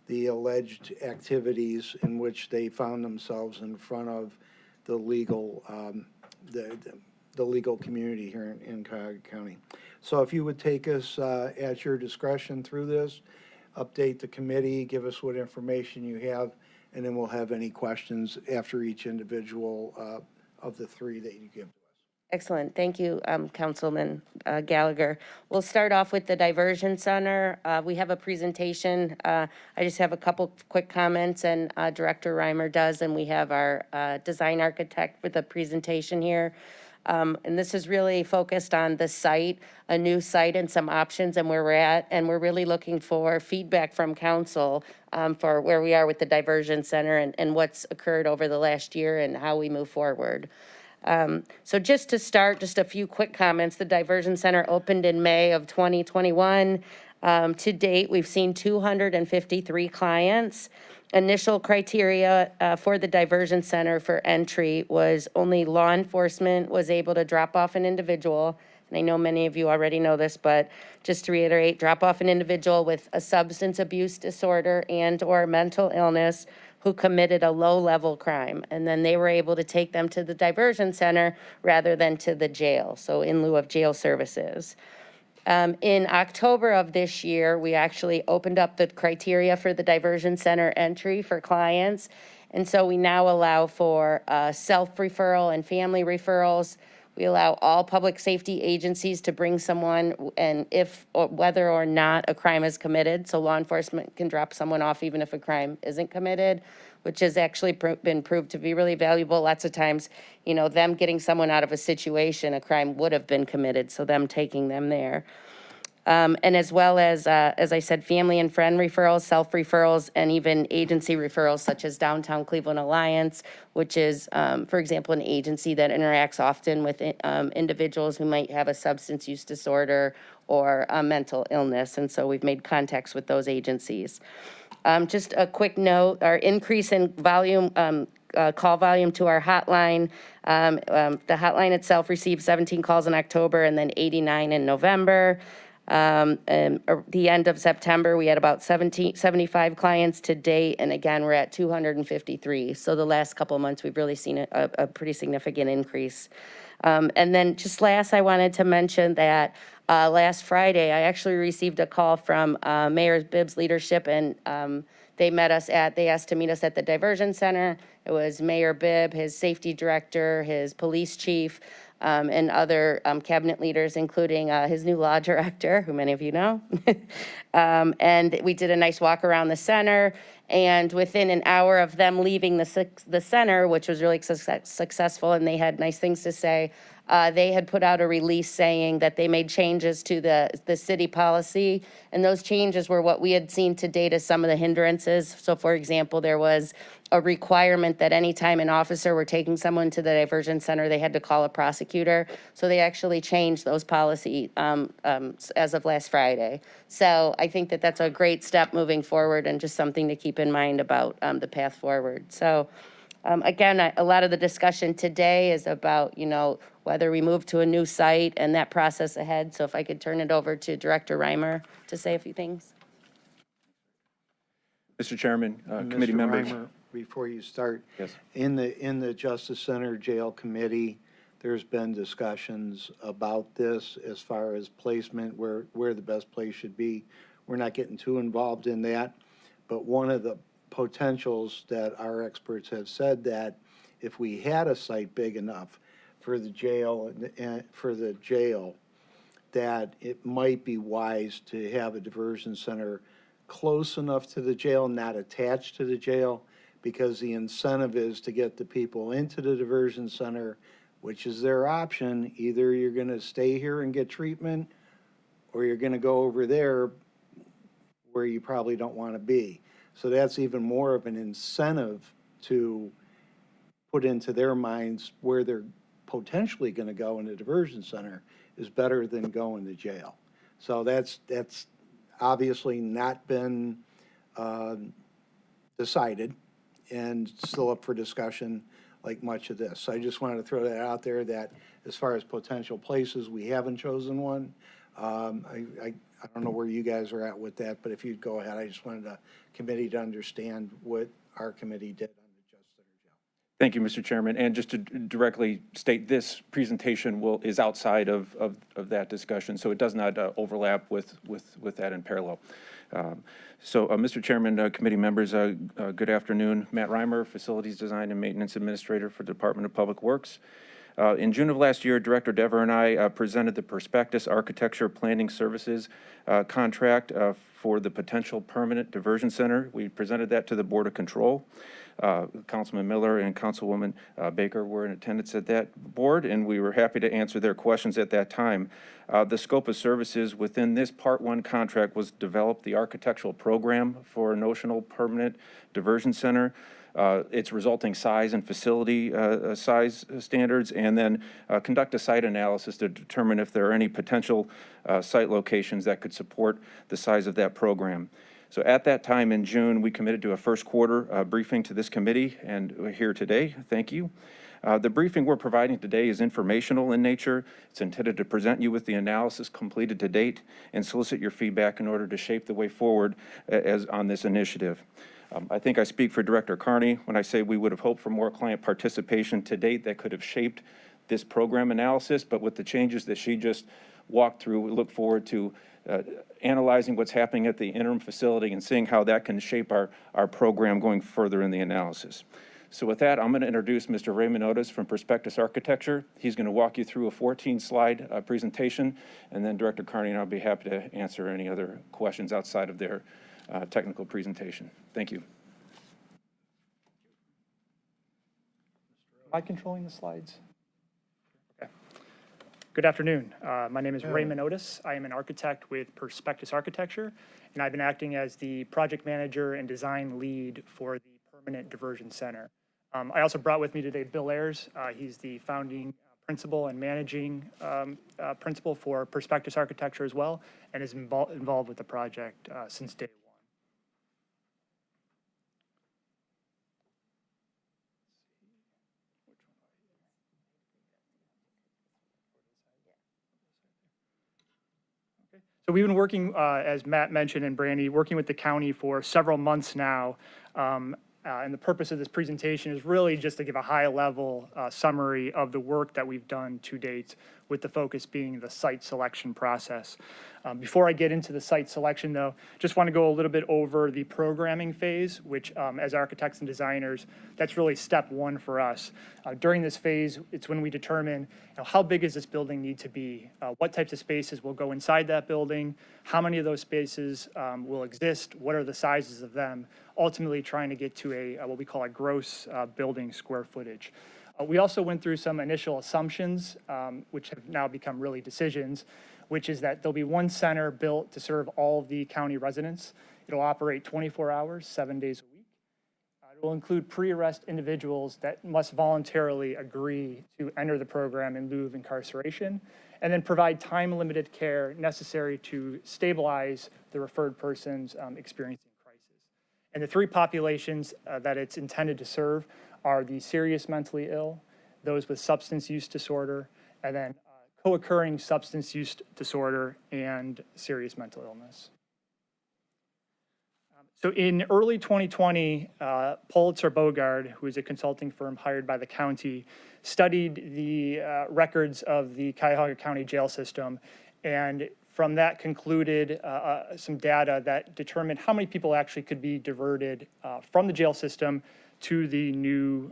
the alleged activities in which they found themselves in front of the legal the legal community here in Cuyahoga County. So if you would take us at your discretion through this, update the committee, give us what information you have, and then we'll have any questions after each individual of the three that you give to us. Excellent. Thank you, Councilman Gallagher. We'll start off with the Diversion Center. We have a presentation. I just have a couple quick comments, and Director Reimer does, and we have our design architect with a presentation here. And this is really focused on the site, a new site and some options and where we're at. And we're really looking for feedback from council for where we are with the Diversion Center and what's occurred over the last year and how we move forward. So just to start, just a few quick comments. The Diversion Center opened in May of 2021. To date, we've seen 253 clients. Initial criteria for the Diversion Center for entry was only law enforcement was able to drop off an individual. And I know many of you already know this, but just to reiterate, drop off an individual with a substance abuse disorder and or mental illness who committed a low-level crime. And then they were able to take them to the Diversion Center rather than to the jail, so in lieu of jail services. In October of this year, we actually opened up the criteria for the Diversion Center entry for clients. And so we now allow for self-referral and family referrals. We allow all public safety agencies to bring someone and whether or not a crime is committed. So law enforcement can drop someone off even if a crime isn't committed, which has actually been proved to be really valuable. Lots of times, you know, them getting someone out of a situation, a crime would have been committed, so them taking them there. And as well as I said, family and friend referrals, self-referrals, and even agency referrals such as Downtown Cleveland Alliance, which is, for example, an agency that interacts often with individuals who might have a substance use disorder or a mental illness. And so we've made contacts with those agencies. Just a quick note, our increase in volume, call volume to our hotline. The hotline itself received 17 calls in October and then 89 in November. And the end of September, we had about 75 clients to date, and again, we're at 253. So the last couple of months, we've really seen a pretty significant increase. And then just last, I wanted to mention that last Friday, I actually received a call from Mayor Bibb's leadership, and they asked to meet us at the Diversion Center. It was Mayor Bibb, his safety director, his police chief, and other cabinet leaders, including his new law director, who many of you know. And we did a nice walk around the center. And within an hour of them leaving the center, which was really successful, and they had nice things to say, they had put out a release saying that they made changes to the city policy. And those changes were what we had seen to date as some of the hindrances. So for example, there was a requirement that anytime an officer were taking someone to the diversion center, they had to call a prosecutor. So they actually changed those policy as of last Friday. So I think that that's a great step moving forward and just something to keep in mind about the path forward. So again, a lot of the discussion today is about, whether we move to a new site and that process ahead. So if I could turn it over to Director Reimer to say a few things. Mr. Chairman, committee Mr. members. Reimer, before you start. Yes. In the Justice Center Jail Committee, there's been discussions about this as far as placement, where the best place should be. We're not getting too involved in that, but one of the potentials that our experts have said that if we had a site big enough for the jail that it might be wise to have a diversion center close enough to the jail, not attached to the jail, because the incentive is to get the people into the diversion center, which is their option. Either you're going to stay here and get treatment, or you're going to go over there where you probably don't want to be. So that's even more of an incentive to put into their minds where they're potentially going to go in a diversion center is better than going to jail. So that's obviously not been decided and still up for discussion like much of this. So I just wanted to throw that out there that as far as potential places, we haven't chosen one. I don't know where you guys are at with that, but if you'd go ahead, I just wanted the committee to understand what our committee did on the Justice Center Jail. Thank you, Mr. Chairman. And just to directly state, this presentation is outside of that discussion, so it does not overlap with that in parallel. Mr. Chairman, committee members, good afternoon. Matt Reimer, Facilities Design and Maintenance Administrator for the Department of Public Works. In June of last year, Director Dever and I presented the Prospectus Architecture Planning Services contract for the potential permanent diversion center. We presented that to the Board of Control. Councilman Miller and Councilwoman Baker were in attendance at that board, and we were happy to answer their questions at that time. The scope of services within this Part 1 contract was develop the architectural program for a notional permanent diversion center, its resulting size and facility size standards, and then conduct a site analysis to determine if there are any potential site locations that could support the size of that program. So at that time in June, we committed to a first quarter briefing to this committee, and we're here today. Thank you. The briefing we're providing today is informational in nature. It's intended to present you with the analysis completed to date and solicit your feedback in order to shape the way forward on this initiative. I think I speak for Director Carney when I say we would have hoped for more client participation to date that could have shaped this program analysis, but with the changes that she just walked through, we look forward to analyzing what's happening at the interim facility and seeing how that can shape our program going further in the analysis. So with that, I'm going to introduce Mr. Raymond Otis from Prospectus Architecture. He's going to walk you through a 14-slide presentation, and then Director Carney and I'll be happy to answer any other questions outside of their technical presentation. Thank you. Am I controlling the slides? Okay. Good afternoon. My name is Raymond Otis. I am an architect with Perspectus Architecture, and I've been acting as the project manager and design lead for the permanent diversion center. I also brought with me today Bill Ayers. He's the founding principal and managing principal for Perspectus Architecture as well, and is involved with the project since day one. So we've been working, as Matt mentioned and Brandy, working with the county for several months now. And the purpose of this presentation is really just to give a high-level summary of the work that we've done to date, with the focus being the site selection process. Before I get into the site selection, though, just want to go a little bit over the programming phase, which as architects and designers, that's really step one for us. During this phase, it's when we determine how big does this building need to be, what types of spaces will go inside that building, how many of those spaces will exist, what are the sizes of them, ultimately trying to get to what we call a gross building square footage. We also went through some initial assumptions, which have now become really decisions, which is that there'll be one center built to serve all of the county residents. It'll operate 24 hours, 7 days a week. It will include pre-arrest individuals that must voluntarily agree to enter the program in lieu of incarceration, and then provide time-limited care necessary to stabilize the referred person's experiencing crisis. And the three populations that it's intended to serve are the serious mentally ill, those with substance use disorder, and then co-occurring substance use disorder and serious mental illness. So in early 2020, Pulitzer Bogard, who is a consulting firm hired by the county, studied the records of the Cuyahoga County jail system, and from that concluded some data that determined how many people actually could be diverted from the jail system to the new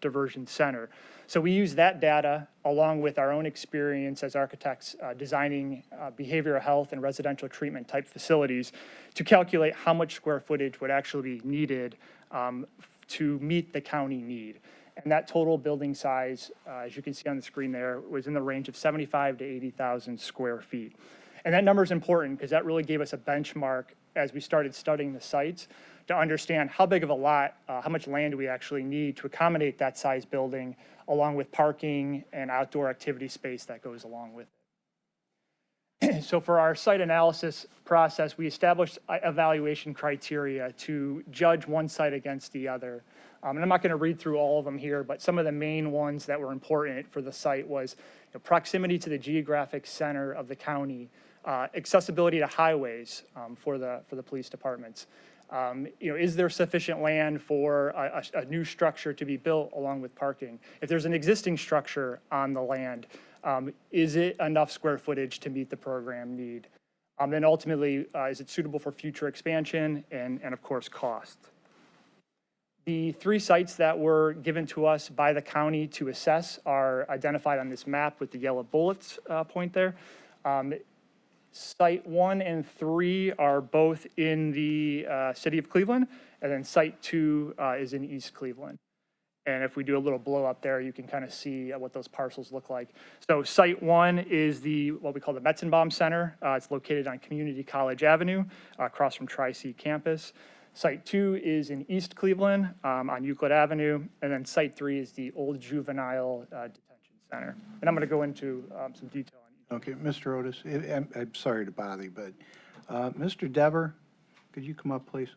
diversion center. So we use that data along with our own experience as architects designing behavioral health and residential treatment type facilities to calculate how much square footage would actually be needed to meet the county need. And that total building size, as you can see on the screen there, was in the range of 75 to 80,000 square feet. And that number is important because that really gave us a benchmark as we started studying the sites to understand how big of a lot, how much land do we actually need to accommodate that size building, along with parking and outdoor activity space that goes along with it. So for our site analysis process, we established evaluation criteria to judge one site against the other. And I'm not going to read through all of them here, but some of the main ones that were important for the site was proximity to the geographic center of the county, accessibility to highways for the police departments. Is there sufficient land for a new structure to be built along with parking? If there's an existing structure on the land, is it enough square footage to meet the program need? Then ultimately, is it suitable for future expansion and of course, cost? The three sites that were given to us by the county to assess are identified on this map with the yellow bullets point there. Site 1 and 3 are both in the city of Cleveland, and then Site 2 is in East Cleveland. And if we do a little blow up there, you can kind of see what those parcels look like. So Site 1 is what we call the Metzenbaum Center. It's located on Community College Avenue, across from Tri-C campus. Site 2 is in East Cleveland on Euclid Avenue, and then Site 3 is the Old Juvenile Detention Center. And I'm going to go into some detail. Okay, Mr. Otis, I'm sorry to bother you, but Mr. Dever, could you come up, please?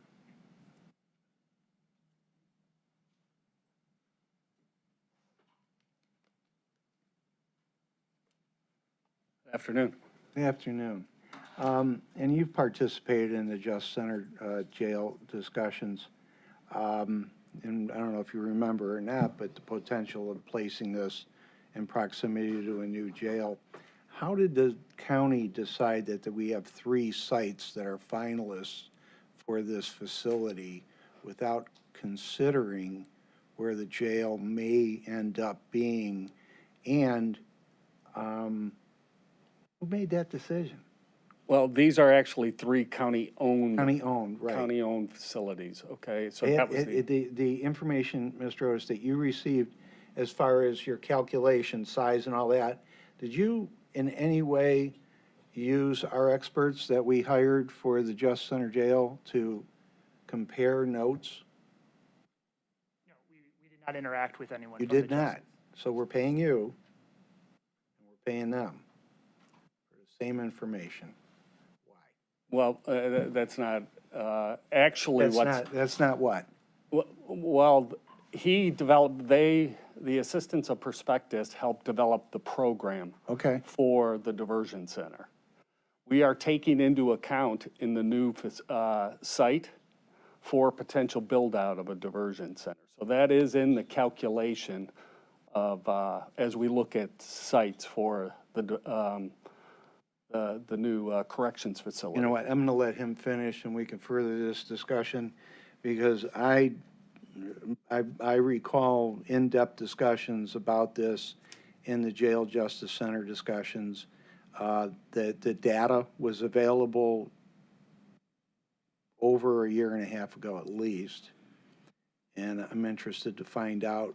Afternoon. Good afternoon. And you've participated in the Just Center jail discussions. And I don't know if you remember or not, but the potential of placing this in proximity to a new jail. How did the county decide that we have three sites that are finalists for this facility without considering where the jail may end up being? And who made that decision? Well, these are actually three county-owned. County-owned, right. County-owned facilities, okay? So that was the information, Mr. Otis, that you received as far as your calculation, size and all that, Did you in any way use our experts that we hired for the Justice Center Jail to compare notes? No, we did not interact with anyone. You from the did not. So we're paying you, and we're paying them for the same information. Why? Well, that's not actually what's. That's not what? Well, he developed, the assistants of Prospectus helped develop the program Okay. for the diversion center. We are taking into account in the new site for potential build-out of a diversion center. So that is in the calculation of, as we look at sites for the new corrections facility. You know what, I'm going to let him finish and we can further this discussion because I recall in-depth discussions about this in the Jail Justice Center discussions. The data was available over a year and a half ago at least. And I'm interested to find out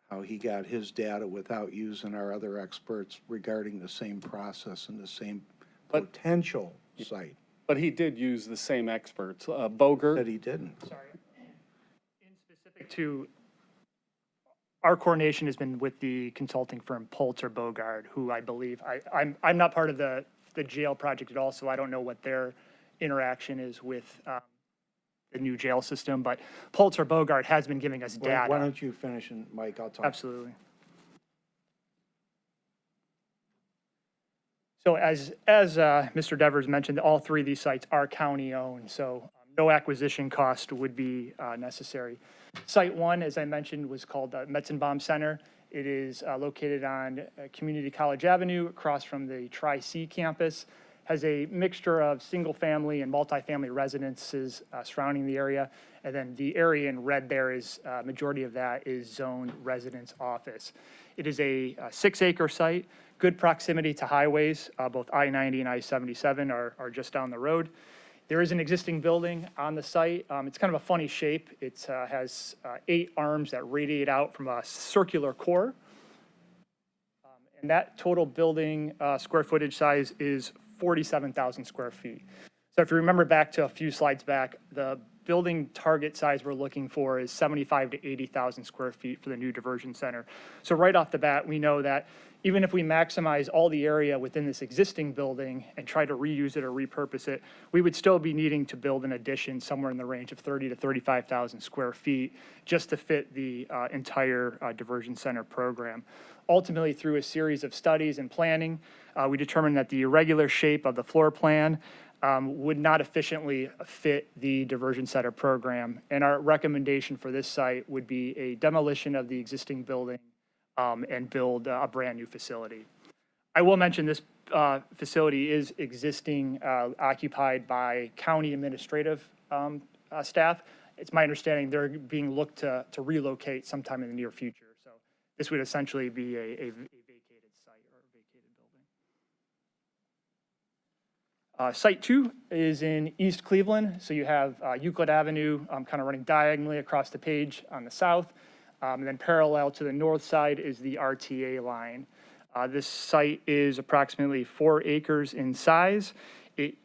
how he got his data without using our other experts regarding the same process and the same potential site. But he did use the same experts. Bogert. That he didn't. Sorry. In specific to, our coordination has been with the consulting firm Pulitzer Bogard, who I believe, I'm not part of the jail project at all, so I don't know what their interaction is with the new jail system, but Pulitzer Bogard has been giving us data. Why don't you finish and Mike, I'll talk. Absolutely. So as Mr. Devers mentioned, all three of these sites are county-owned, so no acquisition cost would be necessary. Site 1, as I mentioned, was called Metzenbaum Center. It is located on Community College Avenue across from the Tri-C campus. Has a mixture of single-family and multifamily residences surrounding the area. And then the area in red there is, majority of that is zoned residence office. It is a 6-acre site, good proximity to highways. Both I-90 and I-77 are just down the road. There is an existing building on the site. It's kind of a funny shape. It has 8 arms that radiate out from a circular core. And that total building square footage size is 47,000 square feet. So if you remember back to a few slides back, the building target size we're looking for is 75 to 80,000 square feet for the new diversion center. So right off the bat, we know that even if we maximize all the area within this existing building and try to reuse it or repurpose it, we would still be needing to build an addition somewhere in the range of 30 to 35,000 square feet just to fit the entire diversion center program. Ultimately, through a series of studies and planning, we determined that the irregular shape of the floor plan would not efficiently fit the diversion center program. And our recommendation for this site would be a demolition of the existing building and build a brand new facility. I will mention this facility is existing occupied by county administrative staff. It's my understanding they're being looked to relocate sometime in the near future. So this would essentially be a vacated site or a vacated building. Site 2 is in East Cleveland. So you have Euclid Avenue kind of running diagonally across the page on the south. And then parallel to the north side is the RTA line. This site is approximately 4 acres in size. It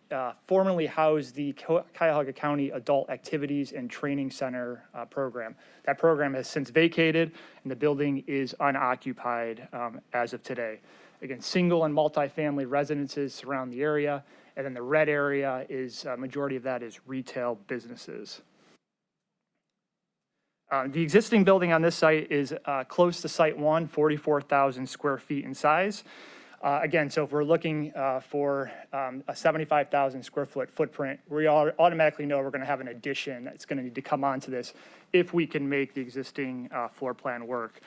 formerly housed the Cuyahoga County Adult Activities and Training Center program. That program has since vacated, and the building is unoccupied as of today. Again, single and multifamily residences surround the area, and then the red area is, majority of that is retail businesses. The existing building on this site is close to Site 1, 44,000 square feet in size. Again, so if we're looking for a 75,000 square foot footprint, we automatically know we're going to have an addition that's going to need to come onto this if we can make the existing floor plan work.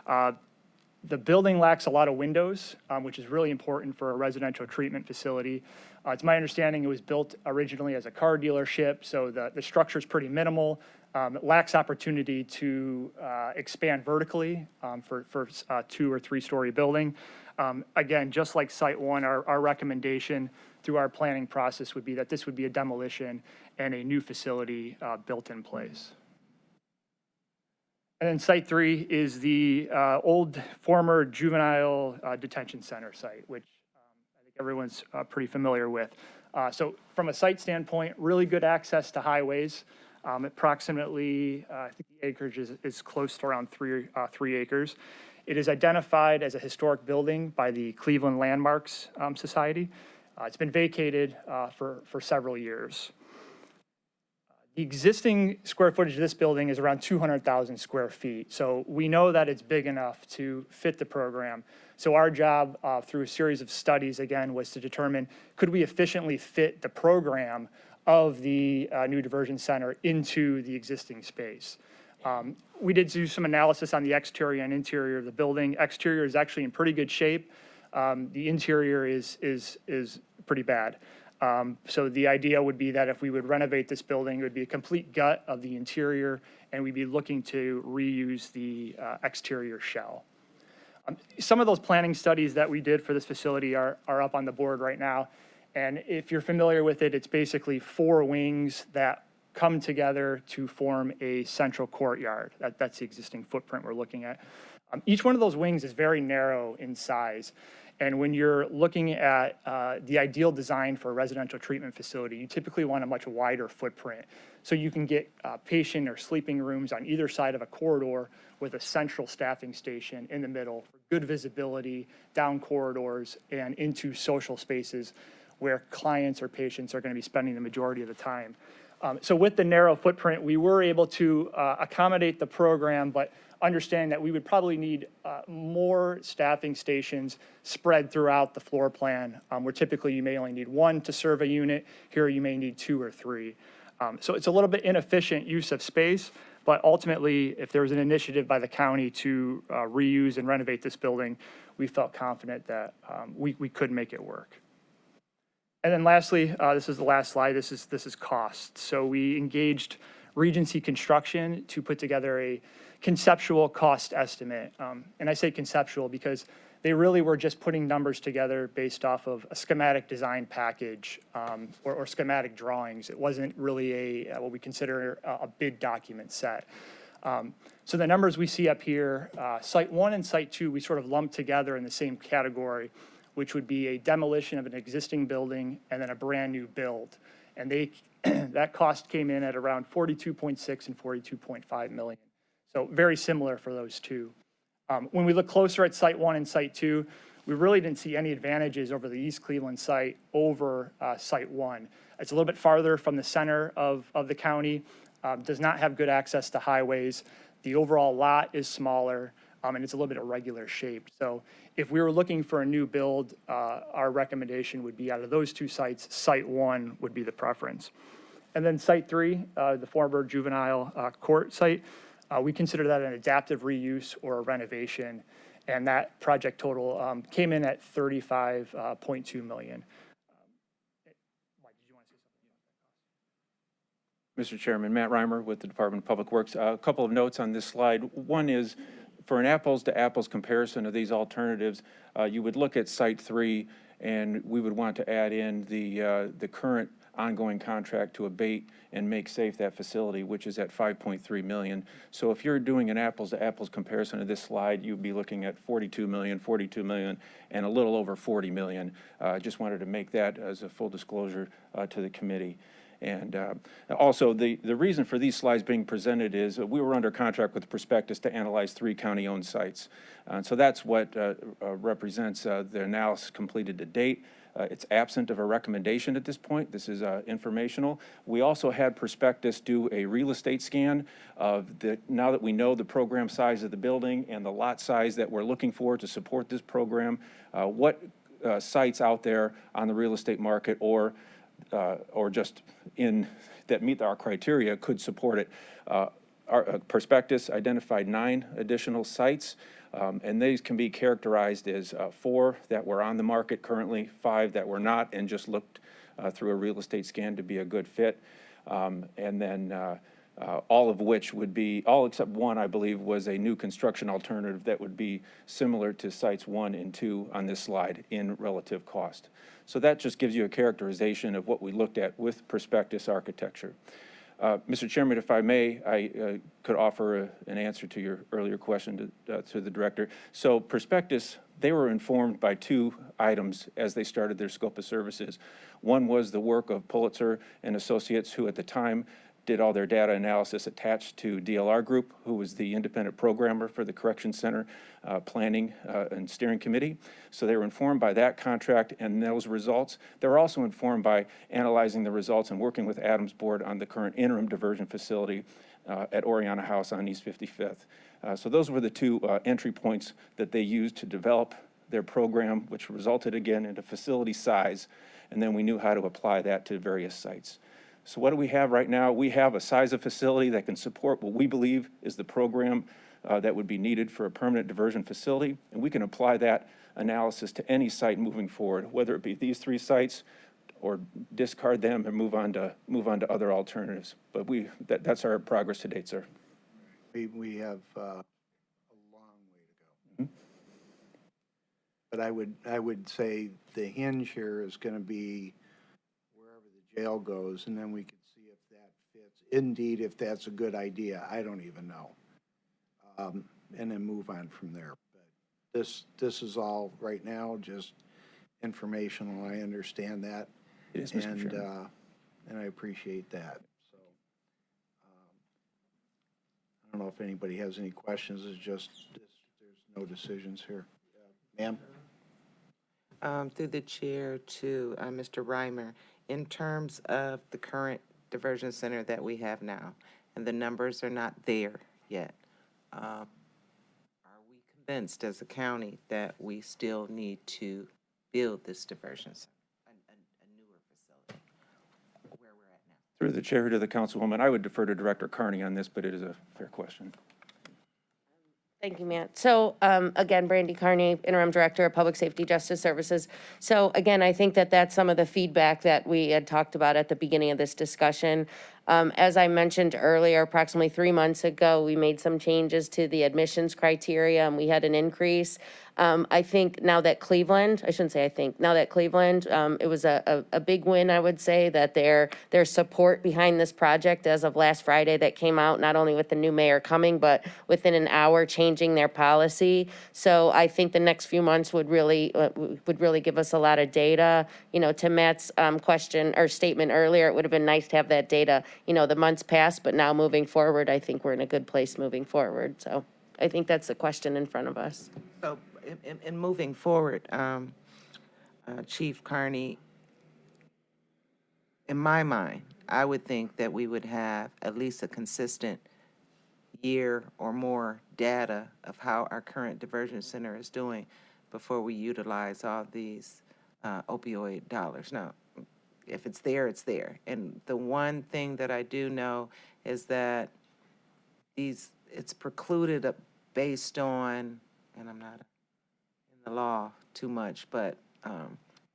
The building lacks a lot of windows, which is really important for a residential treatment facility. It's my understanding it was built originally as a car dealership, so the structure is pretty minimal. It lacks opportunity to expand vertically for 2 or 3 story building. Again, just like Site 1, our recommendation through our planning process would be that this would be a demolition and a new facility built in place. And then Site 3 is the old former juvenile detention center site, which I think everyone's pretty familiar with. So from a site standpoint, really good access to highways. Approximately, I think the acreage is close to around 3 acres. It is identified as a historic building by the Cleveland Landmarks Society. It's been vacated for several years. The existing square footage of this building is around 200,000 square feet. So we know that it's big enough to fit the program. So our job through a series of studies, again, was to determine, could we efficiently fit the program of the new diversion center into the existing space? We did do some analysis on the exterior and interior of the building. Exterior is actually in pretty good shape. The interior is pretty bad. So the idea would be that if we would renovate this building, it would be a complete gut of the interior, and we'd be looking to reuse the exterior shell. Some of those planning studies that we did for this facility are up on the board right now. And if you're familiar with it, it's basically 4 wings that come together to form a central courtyard. That's the existing footprint we're looking at. Each one of those wings is very narrow in size. And when you're looking at the ideal design for a residential treatment facility, you typically want a much wider footprint. So you can get patient or sleeping rooms on either side of a corridor with a central staffing station in the middle for good visibility down corridors and into social spaces where clients or patients are going to be spending the majority of the time. So with the narrow footprint, we were able to accommodate the program, but understand that we would probably need more staffing stations spread throughout the floor plan, where typically you may only need 1 to serve a unit. Here you may need 2 or 3. So it's a little bit inefficient use of space, but ultimately, if there was an initiative by the county to reuse and renovate this building, we felt confident that we could make it work. And then lastly, this is the last slide, this is cost. So we engaged Regency Construction to put together a conceptual cost estimate. And I say conceptual because they really were just putting numbers together based off of a schematic design package or schematic drawings. It wasn't really what we consider a bid document set. So the numbers we see up here, Site 1 and Site 2, we sort of lumped together in the same category, which would be a demolition of an existing building and then a brand new build. And that cost came in at around 42.6 and 42.5 million. So very similar for those two. When we look closer at Site 1 and Site 2, we really didn't see any advantages over the East Cleveland site over Site 1. It's a little bit farther from the center of the county, does not have good access to highways. The overall lot is smaller, and it's a little bit irregular shaped. So if we were looking for a new build, our recommendation would be out of those 2 sites, Site 1 would be the preference. And then Site 3, the former juvenile court site, we consider that an adaptive reuse or a renovation, and that project total came in at $35.2 million. Mike, did you want to say something? Mr. Chairman, Matt Reimer with the Department of Public Works. A couple of notes on this slide. One is, for an apples-to-apples comparison of these alternatives, you would look at Site 3, and we would want to add in the current ongoing contract to abate and make safe that facility, which is at $5.3 million. So if you're doing an apples-to-apples comparison of this slide, you'd be looking at 42 million, and a little over 40 million. I just wanted to make that as a full disclosure to the committee. And also, the reason for these slides being presented is we were under contract with Prospectus to analyze 3 county-owned sites. So that's what represents the analysis completed to date. It's absent of a recommendation at this point. This is informational. We also had Prospectus do a real estate scan of now that we know the program size of the building and the lot size that we're looking for to support this program, what sites out there on the real estate market or just that meet our criteria could support it. Our Prospectus identified 9 additional sites, and these can be characterized as 4 that were on the market currently, 5 that were not, and just looked through a real estate scan to be a good fit. And then all of which would be, all except 1, I believe, was a new construction alternative that would be similar to sites 1 and 2 on this slide in relative cost. So that just gives you a characterization of what we looked at with Prospectus architecture. Mr. Chairman, if I may, I could offer an answer to your earlier question to the director. So Prospectus, they were informed by two items as they started their scope of services. One was the work of Pulitzer and Associates, who at the time did all their data analysis attached to DLR Group, who was the independent programmer for the Correction Center Planning and Steering Committee. So they were informed by that contract and those results. They were also informed by analyzing the results and working with Adams Board on the current interim diversion facility at Oriana House on East 55th. So those were the two entry points that they used to develop their program, which resulted again in a facility size, and then we knew how to apply that to various sites. So what do we have right now? We have a size of facility that can support what we believe is the program that would be needed for a permanent diversion facility, and we can apply that analysis to any site moving forward, whether it be these three sites or discard them and move on to other alternatives. But that's our progress to date, sir. We have a long way to go. But I would say the hinge here is going to be wherever the jail goes, and then we can see if that fits. Indeed, if that's a good idea, I don't even know. And then move on from there. But this is all right now just informational. I understand that. It is, Mr. Chairman. And I appreciate that. So I don't know if anybody has any questions. It's just there's no decisions here. Ma'am? Through the chair to Mr. Reimer, in terms of the current diversion center that we have now, and the numbers are not there yet, are we convinced as a county that we still need to build this diversion center, a newer facility, where we're at now? Through the chair to the councilwoman, I would defer to Director Carney on this, but it is a fair question. Thank you, Matt. So again, Brandy Carney, Interim Director of Public Safety Justice Services. So again, I think that that's some of the feedback that we had talked about at the beginning of this discussion. As I mentioned earlier, approximately 3 months ago, we made some changes to the admissions criteria and we had an increase. I think now that Cleveland, I shouldn't say I think, now that Cleveland, it was a big win, I would say, that their support behind this project as of last Friday that came out, not only with the new mayor coming, but within an hour changing their policy. So I think the next few months would really give us a lot of data. You know, to Matt's question or statement earlier, it would have been nice to have that data. You know, the months passed, but now moving forward, I think we're in a good place moving forward. So I think that's the question in front of us. So in moving forward, Chief Carney, in my mind, I would think that we would have at least a consistent year or more data of how our current diversion center is doing before we utilize all these opioid dollars. Now, if it's there, it's there. And the one thing that I do know is that it's precluded based on, and I'm not in the law too much, but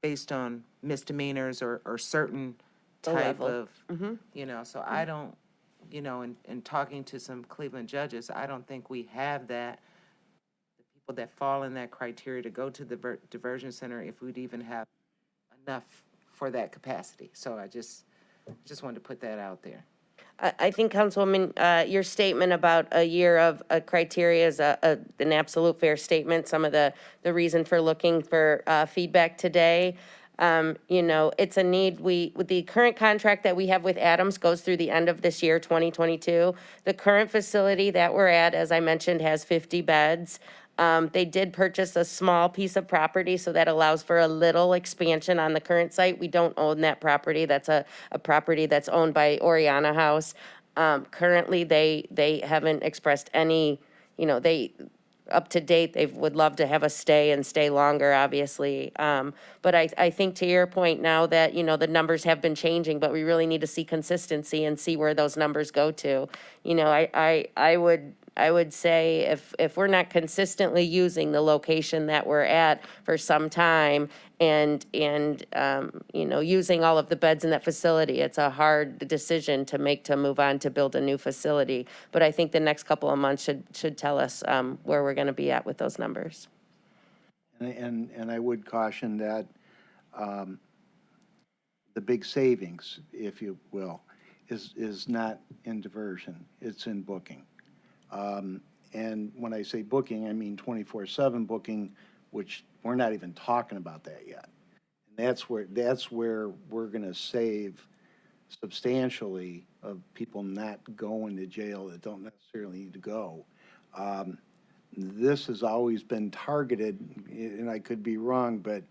based on misdemeanors or certain type of, you know, so I don't, you know, in talking to some Cleveland judges, I don't think we have that, the people that fall in that criteria to go to the diversion center, if we'd even have enough for that capacity. So I just wanted to put that out there. I think, Councilwoman, your statement about a year of criteria is an absolute fair statement. Some of the reason for looking for feedback today, you know, it's a need. With the current contract that we have with Adams goes through the end of this year, 2022. The current facility that we're at, as I mentioned, has 50 beds. They did purchase a small piece of property, so that allows for a little expansion on the current site. We don't own that property. That's a property that's owned by Oriana House. Currently, they haven't expressed any, you know, up to date, they would love to have us stay and stay longer, obviously. But I think to your point now that, you know, the numbers have been changing, but we really need to see consistency and see where those numbers go to. You know, I would say if we're not consistently using the location that we're at for some time and you know, using all of the beds in that facility, it's a hard decision to make to move on to build a new facility. But I think the next couple of months should tell us where we're going to be at with those numbers. And I would caution that the big savings, if you will, is not in diversion, it's in booking. And when I say booking, I mean 24/7 booking, which we're not even talking about that yet. And that's where we're gonna save substantially of people not going to jail that don't necessarily need to go. This has always been targeted, and I could be wrong, but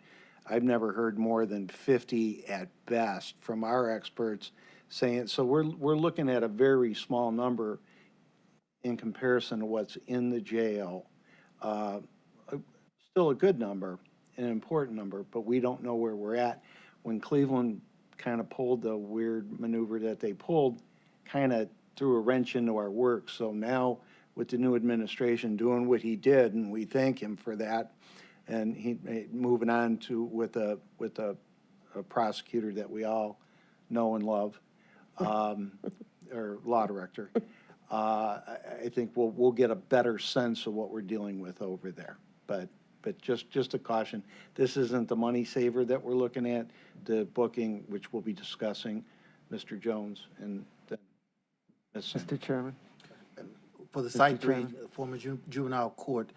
I've never heard more than 50 at best from our experts saying, so we're looking at a very small number in comparison to what's in the jail. Still a good number, an important number, but we don't know where we're at. When Cleveland kind of pulled the weird maneuver that they pulled, kind of threw a wrench into our work. So now with the new administration doing what he did, and we thank him for that, and he moving on to with a prosecutor that we all know and love, or law director. I think we'll get a better sense of what we're dealing with over there. But just a caution, this isn't the money saver that we're looking at. The booking, which we'll be discussing, Mr. Jones and then Ms. Sims. Mr. Chairman. For the site three, former juvenile court,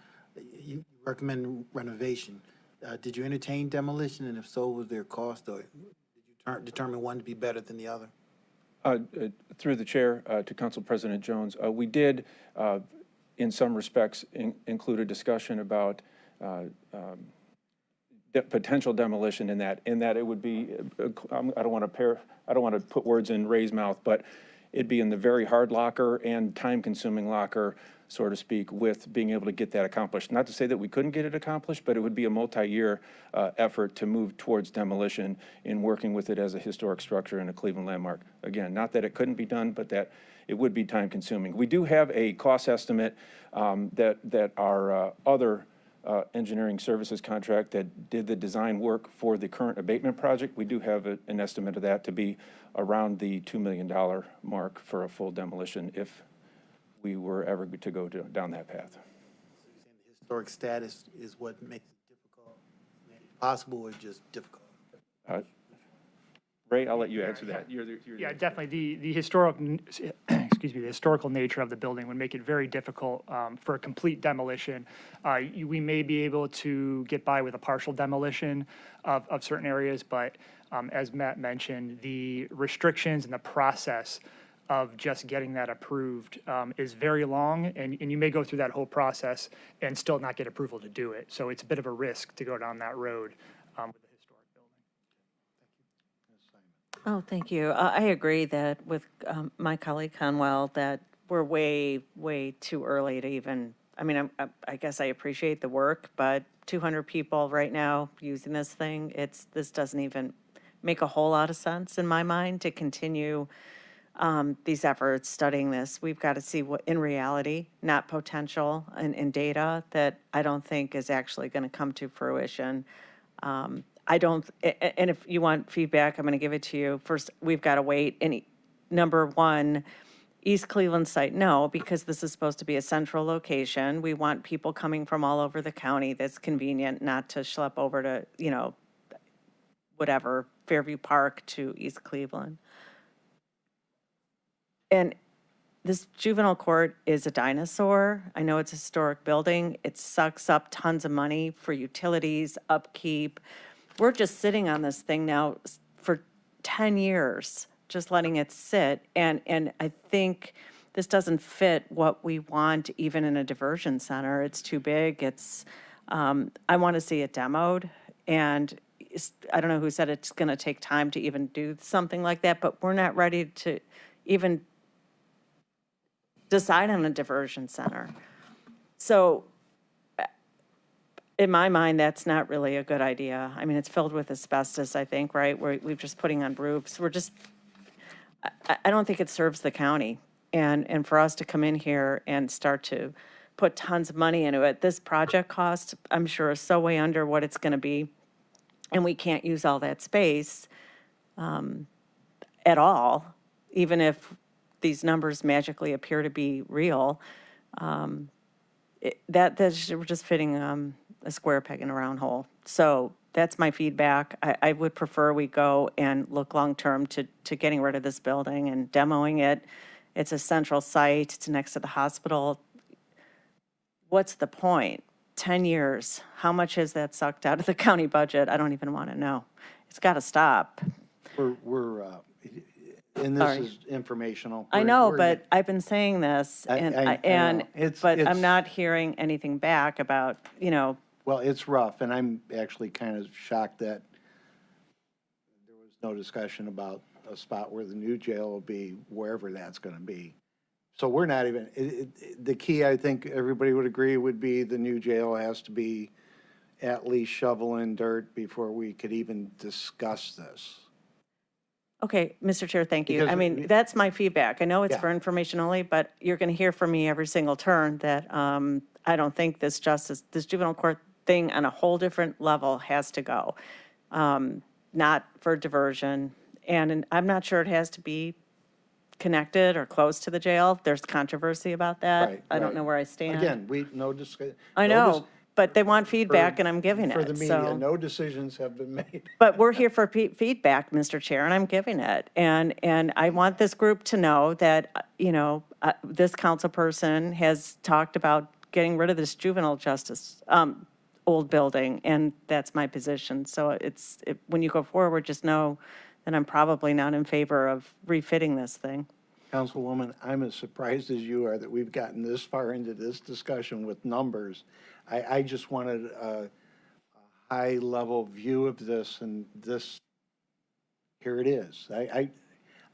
you recommend renovation. Did you entertain demolition, and if so, was there a cost, or did you determine one to be better than the other? Through the chair to Council President Jones, we did, in some respects, include a discussion about potential demolition in that it would be, I don't want to put words in Ray's mouth, but it'd be in the very hard locker and time-consuming locker, so to speak, with being able to get that accomplished. Not to say that we couldn't get it accomplished, but it would be a multi-year effort to move towards demolition in working with it as a historic structure and a Cleveland landmark. Again, not that it couldn't be done, but that it would be time-consuming. We do have a cost estimate that our other engineering services contract that did the design work for the current abatement project. We do have an estimate of that to be around the $2 million mark for a full demolition if we were ever to go down that path. So you're saying the historic status is what makes it difficult, possible, or just difficult? Ray, I'll let you answer that. You're Yeah, definitely. The historical, excuse me, the historical nature of the building would make it very difficult for a complete demolition. We may be able to get by with a partial demolition of certain areas, but as Matt mentioned, the restrictions and the process of just getting that approved is very long, and you may go through that whole process and still not get approval to do it. So it's a bit of a risk to go down that road with the historic building. Oh, thank you. I agree that with my colleague Conwell that we're way, way too early to even, I mean, I guess I appreciate the work, but 200 people right now using this thing, this doesn't even make a whole lot of sense in my mind to continue these efforts studying this. We've got to see what in reality, not potential and data that I don't think is actually going to come to fruition. I don't, and if you want feedback, I'm going to give it to you. First, we've got to wait. Number one, East Cleveland site, no, because this is supposed to be a central location. We want people coming from all over the county that's convenient, not to schlep over to, whatever, Fairview Park to East Cleveland. And this juvenile court is a dinosaur. I know it's a historic building. It sucks up tons of money for utilities, upkeep. We're just sitting on this thing now for 10 years, just letting it sit. And I think this doesn't fit what we want even in a diversion center. It's too big. I want to see it demoed. And I don't know who said it's going to take time to even do something like that, but we're not ready to even decide on a diversion center. So in my mind, that's not really a good idea. I mean, it's filled with asbestos, I think, right? We're just putting on roofs. I don't think it serves the county. And for us to come in here and start to put tons of money into it, this project cost, I'm sure, is so way under what it's going to be. And we can't use all that space at all, even if these numbers magically appear to be real. We're just fitting a square peg in a round hole. So That's my feedback. I would prefer we go and look long-term to getting rid of this building and demoing it. It's a central site, it's next to the hospital. What's the point? 10 years, how much has that sucked out of the county budget? I don't even want to know. It's got to stop. And this is informational. I know, but I've been saying this, I know. but It's- I'm not hearing anything back about, Well, it's rough, and I'm actually kind of shocked that there was no discussion about a spot where the new jail will be, wherever that's going to be. So we're not even, the key, I think everybody would agree, would be the new jail has to be at least shoveling dirt before we could even discuss this. Okay, Mr. Chair, thank you. Because I mean, that's my feedback. I know it's Yeah. for information only, but you're going to hear from me every single turn that I don't think this juvenile court thing on a whole different level has to go. Not for diversion. And I'm not sure it has to be connected or close to the jail. There's controversy about that. Right, I don't right. know where I stand. Again, no discussion. I know, but they want feedback and I'm giving it. For the media, So, no decisions have been made. but we're here for feedback, Mr. Chair, and I'm giving it. And I want this group to know that, this council person has talked about getting rid of this juvenile justice, old building, and that's my position. So when you go forward, just know that I'm probably not in favor of refitting this thing. Councilwoman, I'm as surprised as you are that we've gotten this far into this discussion with numbers. I just wanted a high-level view of this, and here it is.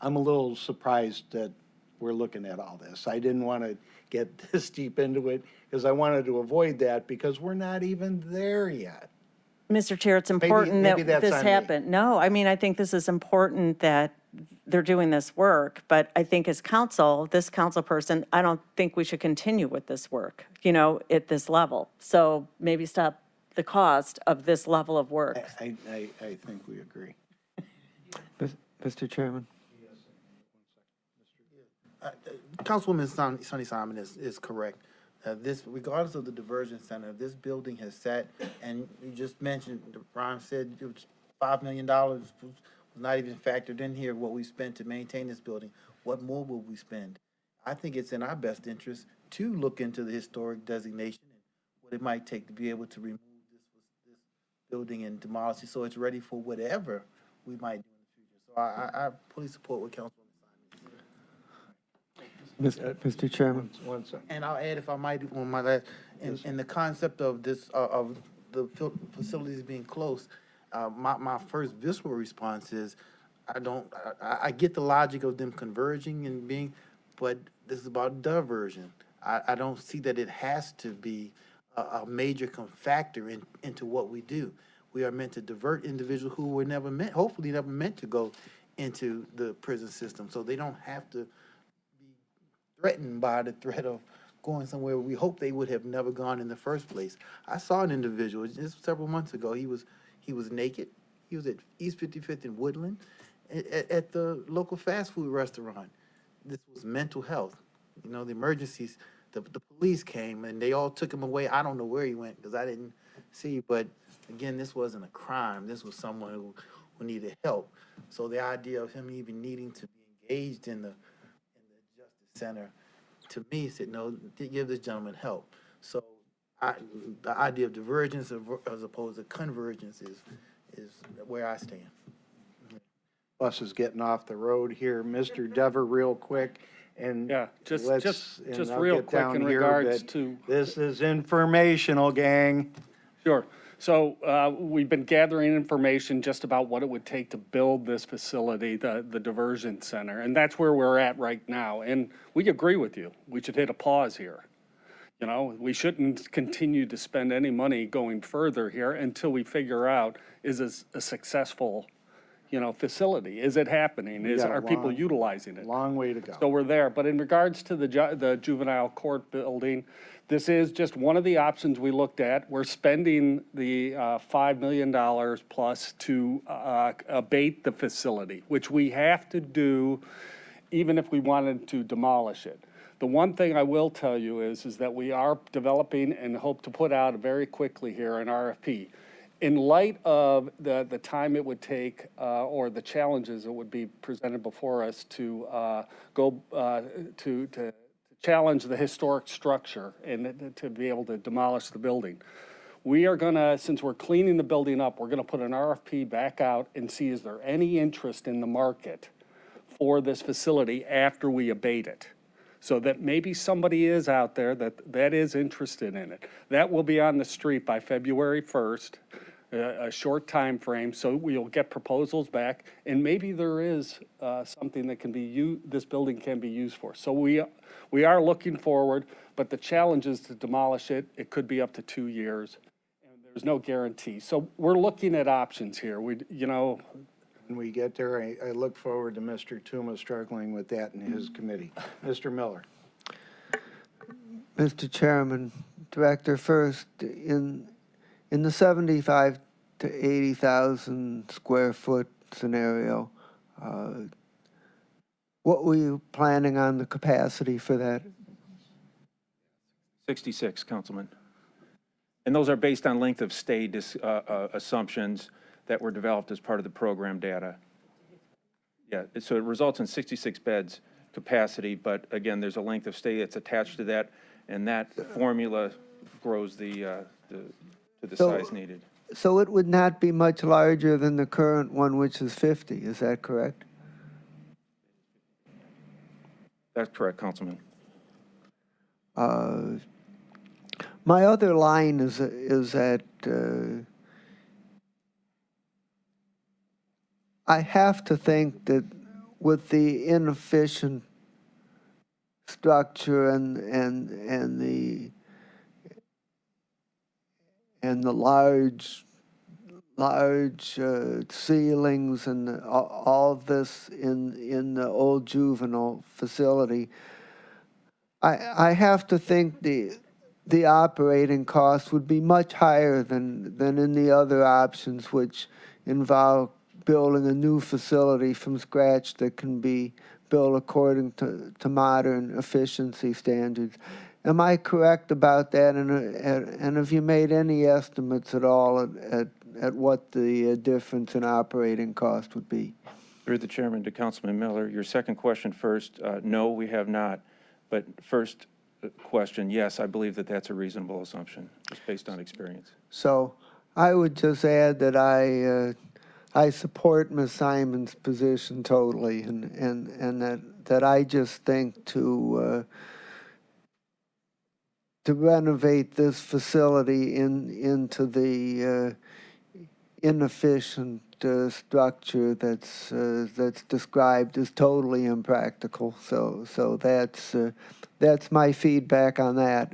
I'm a little surprised that we're looking at all this. I didn't want to get this deep into it because I wanted to avoid that because we're not even there yet. Mr. Chair, it's important maybe that that's this on me. happen. No, I mean, I think this is important that they're doing this work, but I think as council, this council person, I don't think we should continue with this work, at this level. So maybe stop the cost of this level of work. I think we agree. Mr. Chairman? Councilwoman Sonny Simon is correct. This, regardless of the diversion center, this building has sat, and you just mentioned, Ron said it was $5 million, was not even factored in here, what we spent to maintain this building. What more will we spend? I think it's in our best interest to look into the historic designation and what it might take to be able to remove this building and demolish it so it's ready for whatever we might do in the future. So I fully support what Councilwoman Mr. Chairman? One second. And I'll add, if I might, on my last, in the concept of this, of the facilities being close, my first visceral response is, I get the logic of them converging and being, but this is about diversion. I don't see that it has to be a major factor into what we do. We are meant to divert individuals who were hopefully never meant to go into the prison system, so they don't have to threatened by the threat of going somewhere we hope they would have never gone in the first place. I saw an individual just several months ago. He was naked. He was at East 55th in Woodland at the local fast food restaurant. This was mental health. The emergencies, the police came and they all took him away. I don't know where he went because I didn't see, but again, this wasn't a crime. This was someone who needed help. So the idea of him even needing to be engaged in the center, to me, said, no, give this gentleman help. So the idea of divergence as opposed to convergence is where I stand. Bus is getting off the road here. Mr. Dever, real quick, and Yeah, just I'll real get quick down in here, regards but to. This is informational, gang. Sure. So we've been gathering information just about what it would take to build this facility, the diversion center, and that's where we're at right now. And we agree with you. We should hit a pause here. We shouldn't continue to spend any money going further here until we figure out, is this a successful, facility? Is it happening? Are people utilizing it? Long way to go. So we're there. But in regards to the juvenile court building, this is just one of the options we looked at. We're spending the $5 million plus to abate the facility, which we have to do even if we wanted to demolish it. The one thing I will tell you is that we are developing and hope to put out very quickly here an RFP. In light of the time it would take or the challenges that would be presented before us to to challenge the historic structure and to be able to demolish the building, we are gonna, since we're cleaning the building up, we're gonna put an RFP back out and see is there any interest in the market for this facility after we abate it. So that maybe somebody is out there that is interested in it. That will be on the street by February 1st, a short time frame, so we'll get proposals back, and maybe there is something that can be this building can be used for. So we are looking forward, but the challenge is to demolish it. It could be up to 2 years, and there's no guarantee. So we're looking at options here. When we get there, I look forward to Mr. Tuma struggling with that in his committee. Mr. Miller. Mr. Chairman, Director, first, in the 75 to 80,000 square foot scenario, what were you planning on the capacity for that? 66, Councilman. And those are based on length of stay assumptions that were developed as part of the program data. Yeah, so it results in 66 beds capacity, but again, there's a length of stay that's attached to that, and that formula grows to the size needed. So it would not be much larger than the current one, which is 50, is that correct? That's correct, Councilman. My other line is that I have to think that with the inefficient structure and the large ceilings and all this in the old juvenile facility, I have to think the operating cost would be much higher than in the other options, which involve building a new facility from scratch that can be built according to modern efficiency standards. Am I correct about that? And have you made any estimates at all at what the difference in operating cost would be? Through the chairman to Councilman Miller, your second question first, no, we have not. But first question, yes, I believe that that's a reasonable assumption, just based on experience. So I would just add that I support Ms. Simon's position totally, and that I just think to renovate this facility into the inefficient structure that's described is totally impractical. So that's my feedback on that,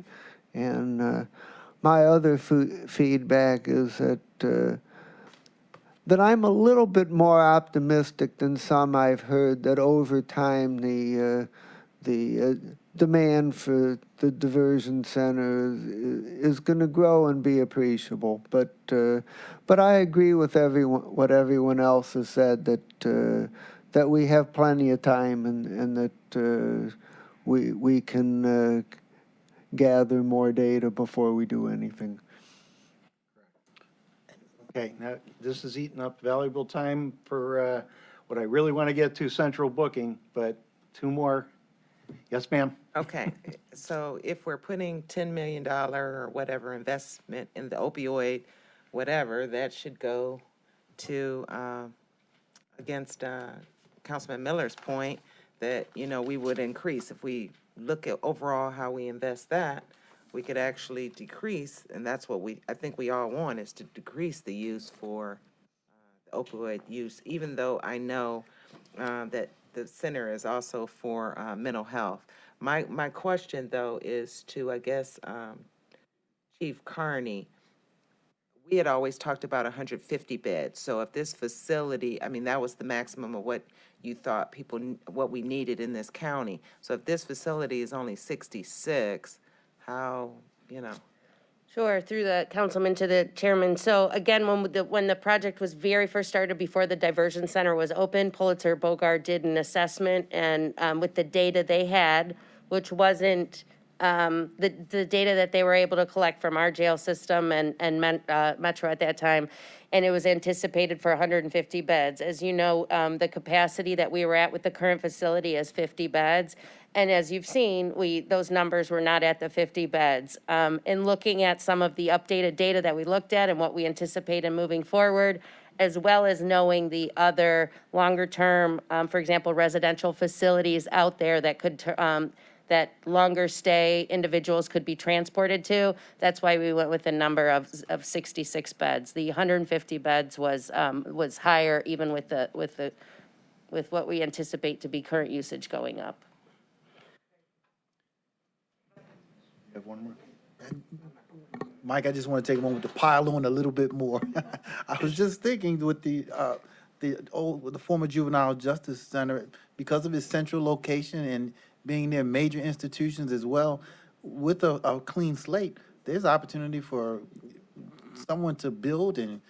and my other feedback is that I'm a little bit more optimistic than some I've heard that over time the demand for the diversion center is going to grow and be appreciable. But I agree with what everyone else has said, that we have plenty of time and that we can gather more data before we do anything. Okay, now this has eaten up valuable time for what I really want to get to, central booking, but two more. Yes, ma'am. Okay, so if we're putting $10 million or whatever investment in the opioid, whatever, that should go to, against Councilman Miller's point that, we would increase. If we look at overall how we invest that, we could actually decrease, and that's what I think we all want, is to decrease the use for the opioid use, even though I know that the center is also for mental health. My question, though, is to, I guess, Chief Carney. We had always talked about 150 beds. So if this facility, that was the maximum of what you thought what we needed in this county. So if this facility is only 66, how, Sure, through the councilman to the chairman. So again, when the project was very first started, before the diversion center was open, Pulitzer Bogart did an assessment, and with the data they had, which wasn't the data that they were able to collect from our jail system and Metro at that time, and it was anticipated for 150 beds. As you know, the capacity that we were at with the current facility is 50 beds. And as you've seen, those numbers were not at the 50 beds. In looking at some of the updated data that we looked at and what we anticipate in moving forward, as well as knowing the other longer-term, for example, residential facilities out there that could that longer stay individuals could be transported to. That's why we went with a number of 66 beds. The 150 beds was higher even with what we anticipate to be current usage going up. You have one more? Mike, I just want to take a moment to pile on a little bit more. I was just thinking with the former Juvenile Justice Center, because of its central location and being near major institutions as well, with a clean slate, there's opportunity for someone to build and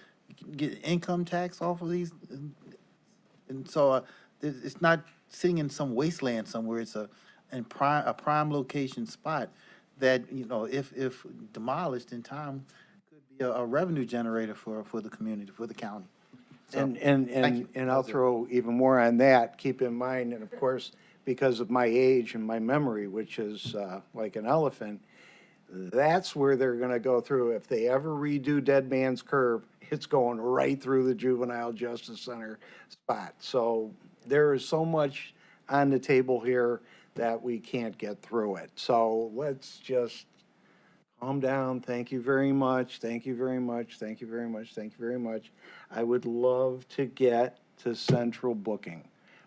get income tax off of these. And so it's not sitting in some wasteland somewhere. It's a prime location spot that, you know, if demolished in time, could be a revenue generator for the community, for the county. So, And I'll throw even more on that. Keep in mind, and of course, because of my age and my memory, which is like an elephant, that's where they're going to go through. If they ever redo Dead Man's Curve, it's going right through the Juvenile Justice Center spot. So there is so much on the table here that we can't get through it. So let's just calm down. Thank you very much. Thank you very much. Thank you very much. Thank you very much. I would love to get to central booking,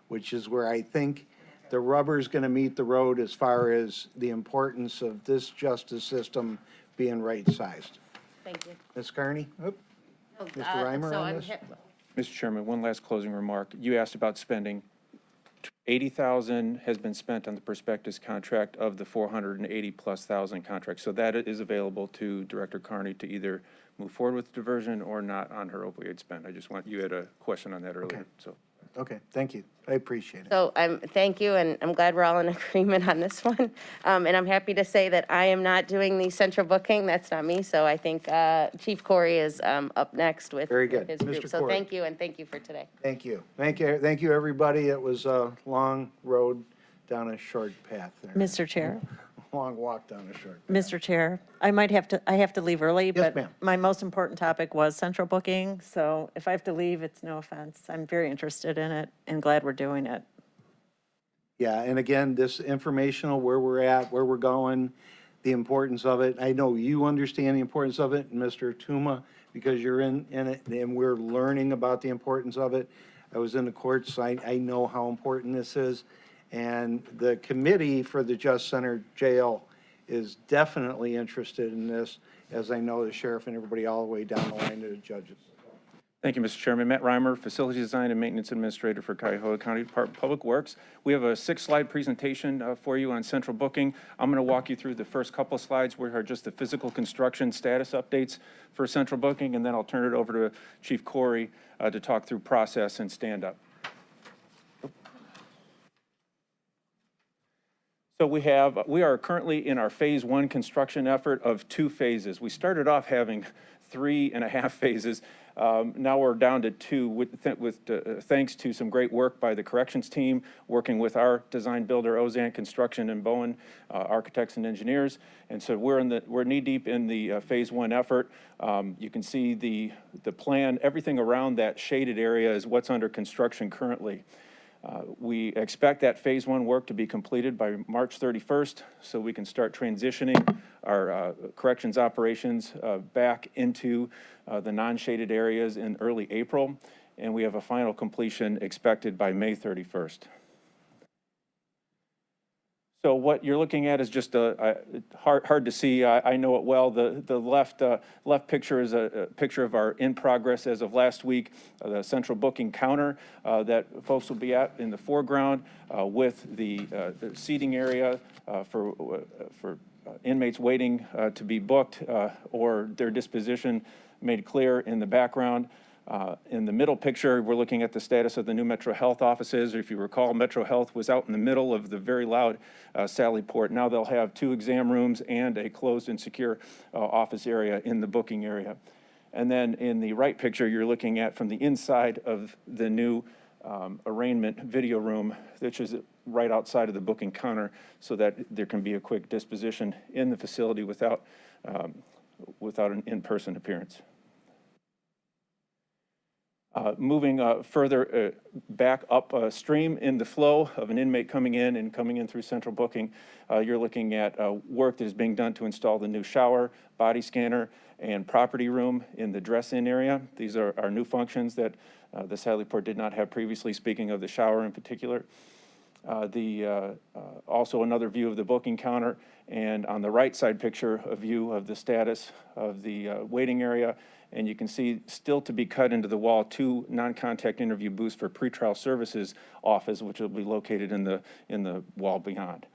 which is where I think the rubber's going to meet the road as far as the importance of this justice system being right-sized. Thank you. Ms. Carney? Mr. Reimer So on I'm this? Mr. Chairman, one last closing remark. You asked about spending. 80,000 has been spent on the prospectus contract of the 480+ thousand contract. So that is available to Director Carney to either move forward with diversion or not on her opioid spend. You had a question on that earlier, Okay. so. Okay, thank you. I appreciate it. So thank you, and I'm glad we're all in agreement on this one. And I'm happy to say that I am not doing the central booking. That's not me. So I think Chief Corey is up next with Very good. his group. Mr. So Corey. thank you, and thank you for today. Thank you. Thank you. Thank you, everybody. It was a long road down a short path there. Mr. Chair, Long walk down a short path. Mr. Chair, I have to leave early, but ma'am. my most important topic was central booking. So if I have to leave, it's no offense. I'm very interested in it and glad we're doing it. Yeah, and again, this informational, where we're at, where we're going, the importance of it. I know you understand the importance of it, and Mr. Tuma, because you're in it, and we're learning about the importance of it. I was in the courts, I know how important this is. And the committee for the Just Center Jail is definitely interested in this, as I know the sheriff and everybody all the way down the line to the judges. Thank you, Mr. Chairman. Matt Reimer, Facility Design and Maintenance Administrator for Cuyahoga County Department of Public Works. We have a 6-slide presentation for you on central booking. I'm going to walk you through the first couple of slides, which are just the physical construction status updates for central booking, and then I'll turn it over to Chief Corey to talk through process and stand-up. So we are currently in our phase 1 construction effort of 2 phases. We started off having 3.5 phases. Now we're down to 2 thanks to some great work by the corrections team, working with our design builder, Ozan Construction, and Bowen Architects and Engineers. And so we're knee deep in the phase 1 effort. You can see the plan. Everything around that shaded area is what's under construction currently. We expect that phase 1 work to be completed by March 31st, so we can start transitioning our corrections operations back into the non-shaded areas in early April, and we have a final completion expected by May 31st. So what you're looking at is just hard to see. I know it well. The left picture is a picture of our in progress as of last week, the central booking counter that folks will be at in the foreground with the seating area for inmates waiting to be booked or their disposition made clear in the background. In the middle picture, we're looking at the status of the new Metro Health offices. If you recall, Metro Health was out in the middle of the very loud Sally Port. Now they'll have 2 exam rooms and a closed and secure office area in the booking area. And then in the right picture, you're looking at from the inside of the new arraignment video room, which is right outside of the booking counter, so that there can be a quick disposition in the facility without an in-person appearance. Moving further back upstream in the flow of an inmate coming in through central booking, you're looking at work that is being done to install the new shower, body scanner, and property room in the dress-in area. These are new functions that the Sally Port did not have previously, speaking of the shower in particular. Also another view of the booking counter, and on the right side picture, a view of the status of the waiting area. And you can see still to be cut into the wall 2 non-contact interview booths for pretrial services office, which will be located in the wall beyond.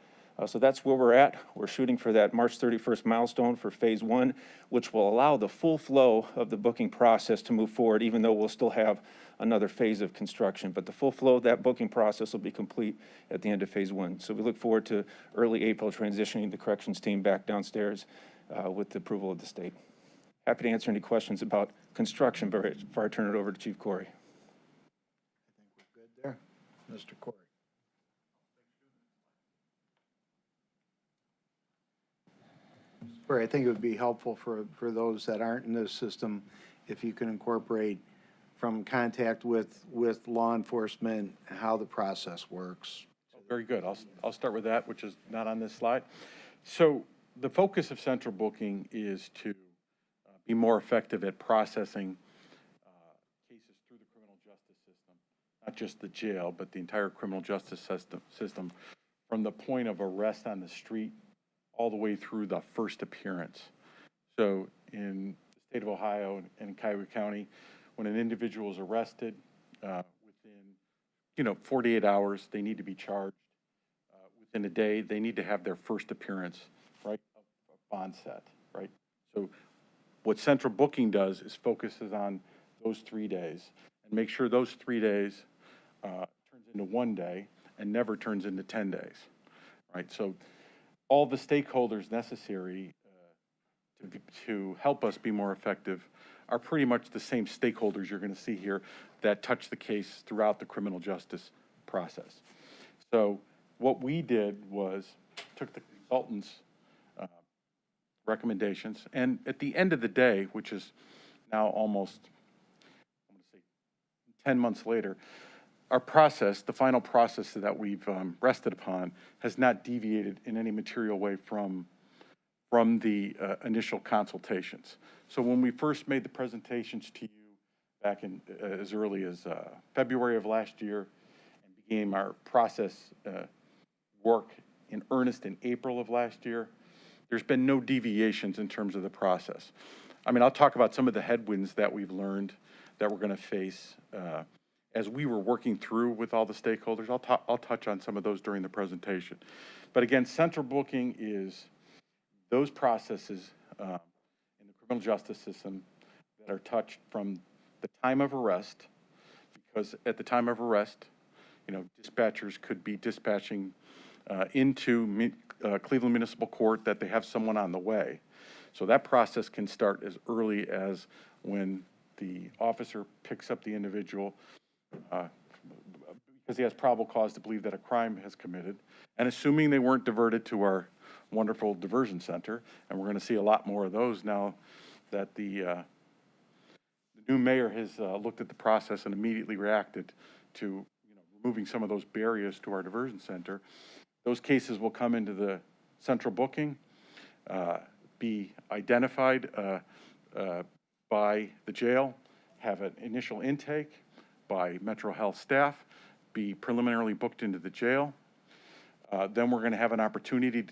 So that's where we're at. We're shooting for that March 31st milestone for phase 1, which will allow the full flow of the booking process to move forward, even though we'll still have another phase of construction. But the full flow of that booking process will be complete at the end of phase 1. So we look forward to early April transitioning the corrections team back downstairs with the approval of the state. Happy to answer any questions about construction before I turn it over to Chief Corey. I think we're good there. Mr. Corey. Corey, I think it would be helpful for those that aren't in this system if you can incorporate from contact with law enforcement how the process works. Very good. I'll start with that, which is not on this slide. So the focus of central booking is to be more effective at processing cases through the criminal justice system, not just the jail, but the entire criminal justice system from the point of arrest on the street all the way through the first appearance. So in the state of Ohio and in Cuyahoga County, when an individual is arrested, within 48 hours, they need to be charged. Within a day, they need to have their first appearance, right, of bond set, right? So what central booking does is focuses on those 3 days and make sure those 3 days turns into 1 day and never turns into 10 days, right? So all the stakeholders necessary to help us be more effective are pretty much the same stakeholders you're going to see here that touch the case throughout the criminal justice process. So what we did was took the consultants' recommendations, and at the end of the day, which is now almost, I'm going to say 10 months later, our process, the final process that we've rested upon, has not deviated in any material way from the initial consultations. So when we first made the presentations to you back in as early as February of last year and began our process work in earnest in April of last year, there's been no deviations in terms of the process. I mean, I'll talk about some of the headwinds that we've learned that we're going to face as we were working through with all the stakeholders. I'll touch on some of those during the presentation. But again, central booking is those processes in the criminal justice system that are touched from the time of arrest, because at the time of arrest, dispatchers could be dispatching into Cleveland Municipal Court that they have someone on the way. So that process can start as early as when the officer picks up the individual because he has probable cause to believe that a crime has committed, and assuming they weren't diverted to our wonderful diversion center, and we're going to see a lot more of those now that the new mayor has looked at the process and immediately reacted to removing some of those barriers to our diversion center. Those cases will come into the central booking, be identified by the jail, have an initial intake by Metro Health staff, be preliminarily booked into the jail. Then we're going to have an opportunity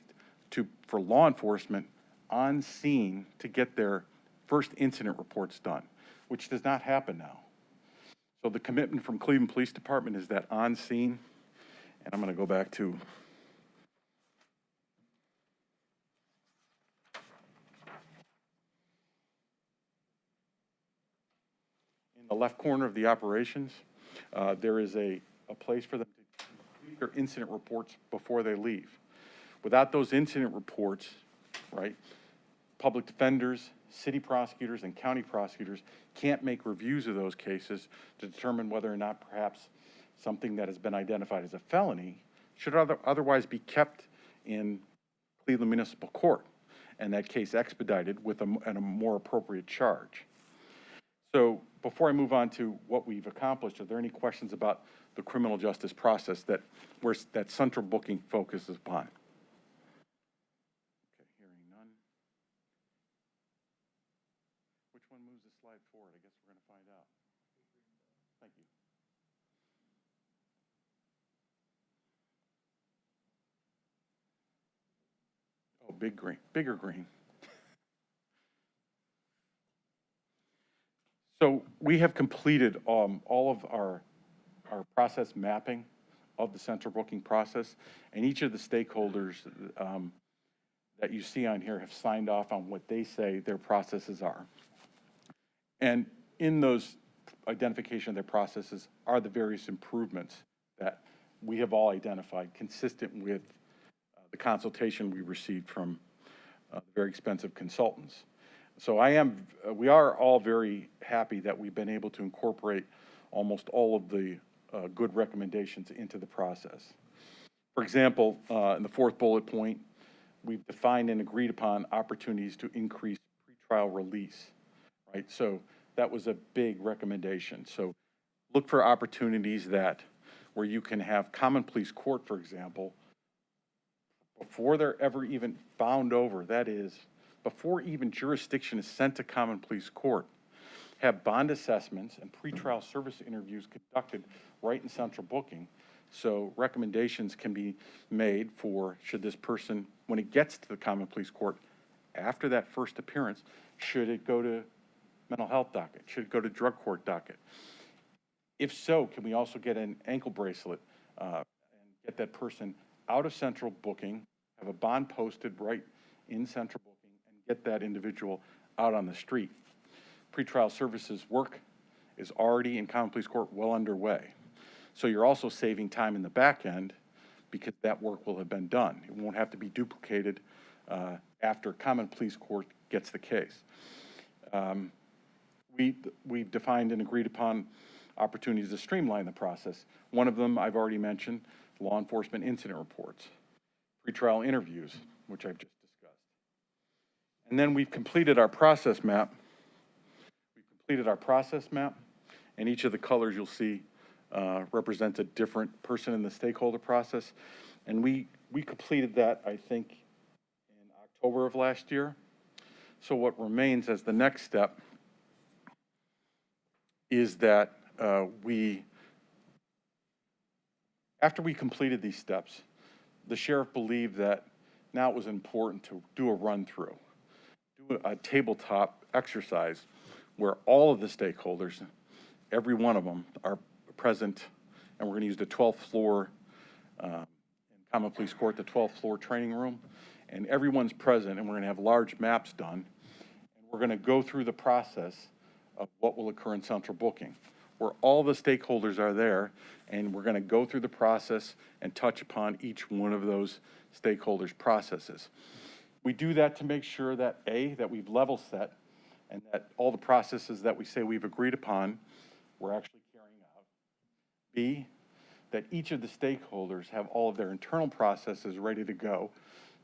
for law enforcement on scene to get their first incident reports done, which does not happen now. So the commitment from Cleveland Police Department is that on scene, and I'm going to go back to in the left corner of the operations, there is a place for them to complete their incident reports before they leave. Without those incident reports, right, public defenders, city prosecutors, and county prosecutors can't make reviews of those cases to determine whether or not perhaps something that has been identified as a felony should otherwise be kept in Cleveland Municipal Court, and that case expedited with a more appropriate charge. So before I move on to what we've accomplished, are there any questions about the criminal justice process that central booking focuses upon? Okay, hearing none. Which one moves the slide forward? I guess we're going to find out. Thank you. Oh, big green, bigger green. So we have completed all of our process mapping of the central booking process, and each of the stakeholders that you see on here have signed off on what they say their processes are. And in those identification of their processes are the various improvements that we have all identified consistent with the consultation we received from very expensive consultants. So we are all very happy that we've been able to incorporate almost all of the good recommendations into the process. For example, in the fourth bullet point, we've defined and agreed upon opportunities to increase pretrial release, right? So that was a big recommendation. So look for opportunities where you can have common police court, for example, before they're ever even bound over, that is, before even jurisdiction is sent to common police court, have bond assessments and pretrial service interviews conducted right in central booking. So recommendations can be made for, should this person, when it gets to the common police court, after that first appearance, should it go to mental health docket? Should it go to drug court docket? If so, can we also get an ankle bracelet and get that person out of central booking, have a bond posted right in central booking, and get that individual out on the street? Pretrial services work is already in common police court well underway. So you're also saving time in the back end because that work will have been done. It won't have to be duplicated after common police court gets the case. We've defined and agreed upon opportunities to streamline the process. One of them I've already mentioned, law enforcement incident reports, pretrial interviews, which I've just discussed. And then we've completed our process map. And each of the colors you'll see represents a different person in the stakeholder process. And we completed that, I think, in October of last year. So what remains as the next step is that after we completed these steps, the sheriff believed that now it was important to do a run-through, do a tabletop exercise where all of the stakeholders, every one of them, are present, and we're going to use the 12th floor in common police court, the 12th floor training room, and everyone's present, and we're going to have large maps done, and we're going to go through the process of what will occur in central booking, where all the stakeholders are there, and we're going to go through the process and touch upon each one of those stakeholders' processes. We do that to make sure that, A, that we've level set, and that all the processes that we say we've agreed upon, we're actually carrying out. B, that each of the stakeholders have all of their internal processes ready to go.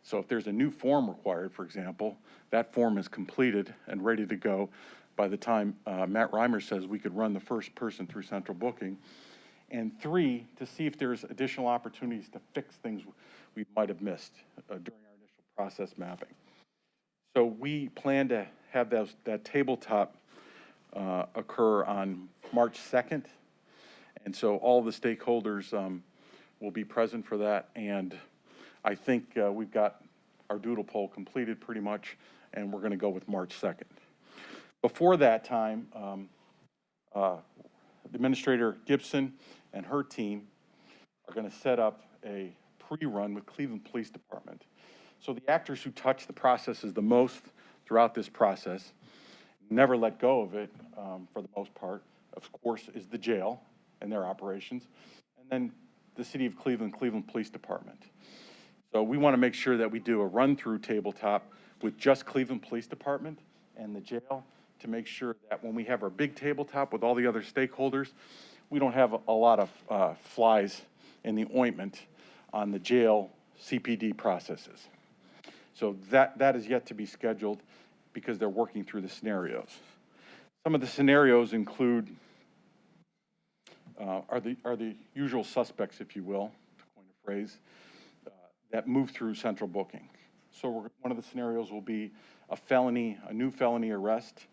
So if there's a new form required, for example, that form is completed and ready to go by the time Matt Reimer says we could run the first person through central booking. And 3, to see if there's additional opportunities to fix things we might have missed during our initial process mapping. So we plan to have that tabletop occur on March 2nd. And so all the stakeholders will be present for that. And I think we've got our doodle poll completed pretty much, and we're going to go with March 2nd. Before that time, Administrator Gibson and her team are going to set up a pre-run with Cleveland Police Department. So the actors who touch the processes the most throughout this process never let go of it for the most part. of course, is the jail and their operations, and then the City of Cleveland, Cleveland Police Department. So we want to make sure that we do a run-through tabletop with just Cleveland Police Department and the jail to make sure that when we have our big tabletop with all the other stakeholders, we don't have a lot of flies in the ointment on the jail CPD processes. So that is yet to be scheduled because they're working through the scenarios. Some of the scenarios include are the usual suspects, if you will, to coin a phrase, that move through central booking. So one of the scenarios will be a new felony arrest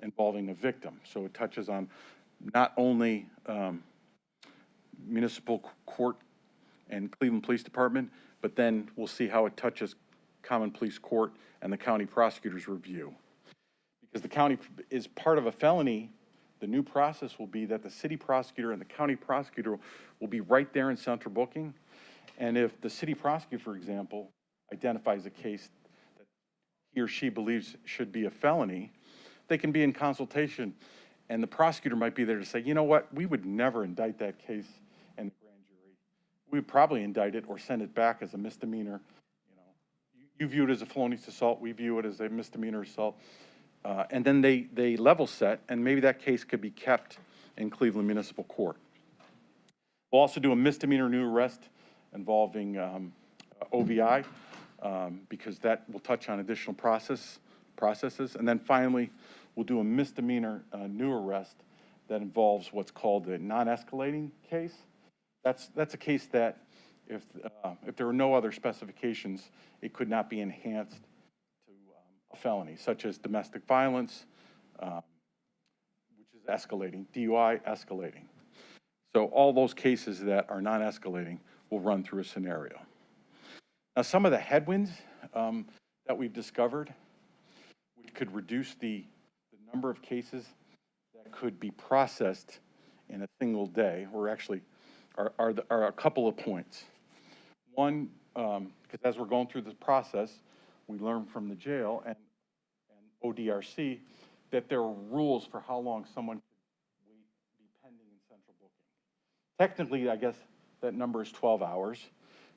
involving a victim. So it touches on not only municipal court and Cleveland Police Department, but then we'll see how it touches common police court and the county prosecutor's review. Because the county is part of a felony, the new process will be that the city prosecutor and the county prosecutor will be right there in central booking. And if the city prosecutor, for example, identifies a case that he or she believes should be a felony, they can be in consultation, and the prosecutor might be there to say, you know what, we would never indict that case in the grand jury. We would probably indict it or send it back as a misdemeanor. You view it as a felonious assault, we view it as a misdemeanor assault. And then they level set, and maybe that case could be kept in Cleveland Municipal Court. We'll also do a misdemeanor new arrest involving OVI, because that will touch on additional processes. And then finally, we'll do a misdemeanor new arrest that involves what's called a non-escalating case. That's a case that if there are no other specifications, it could not be enhanced to a felony, such as domestic violence, which is escalating, DUI escalating. So all those cases that are non-escalating will run through a scenario. Now, some of the headwinds that we've discovered, we could reduce the number of cases that could be processed in a single day, or actually are a couple of points. One, because as we're going through this process, we learn from the jail and ODRC that there are rules for how long someone could be pending in central booking. Technically, I guess that number is 12 hours,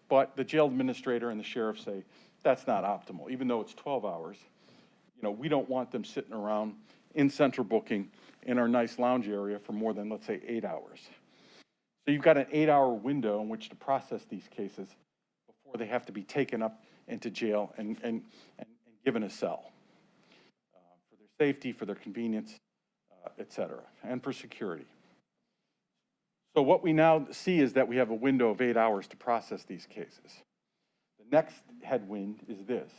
but the jail administrator and the sheriff say that's not optimal. Even though it's 12 hours, we don't want them sitting around in central booking in our nice lounge area for more than, let's say, 8 hours. So you've got an 8-hour window in which to process these cases before they have to be taken up into jail and given a cell for their safety, for their convenience, et cetera, and for security. So what we now see is that we have a window of 8 hours to process these cases. The next headwind is this.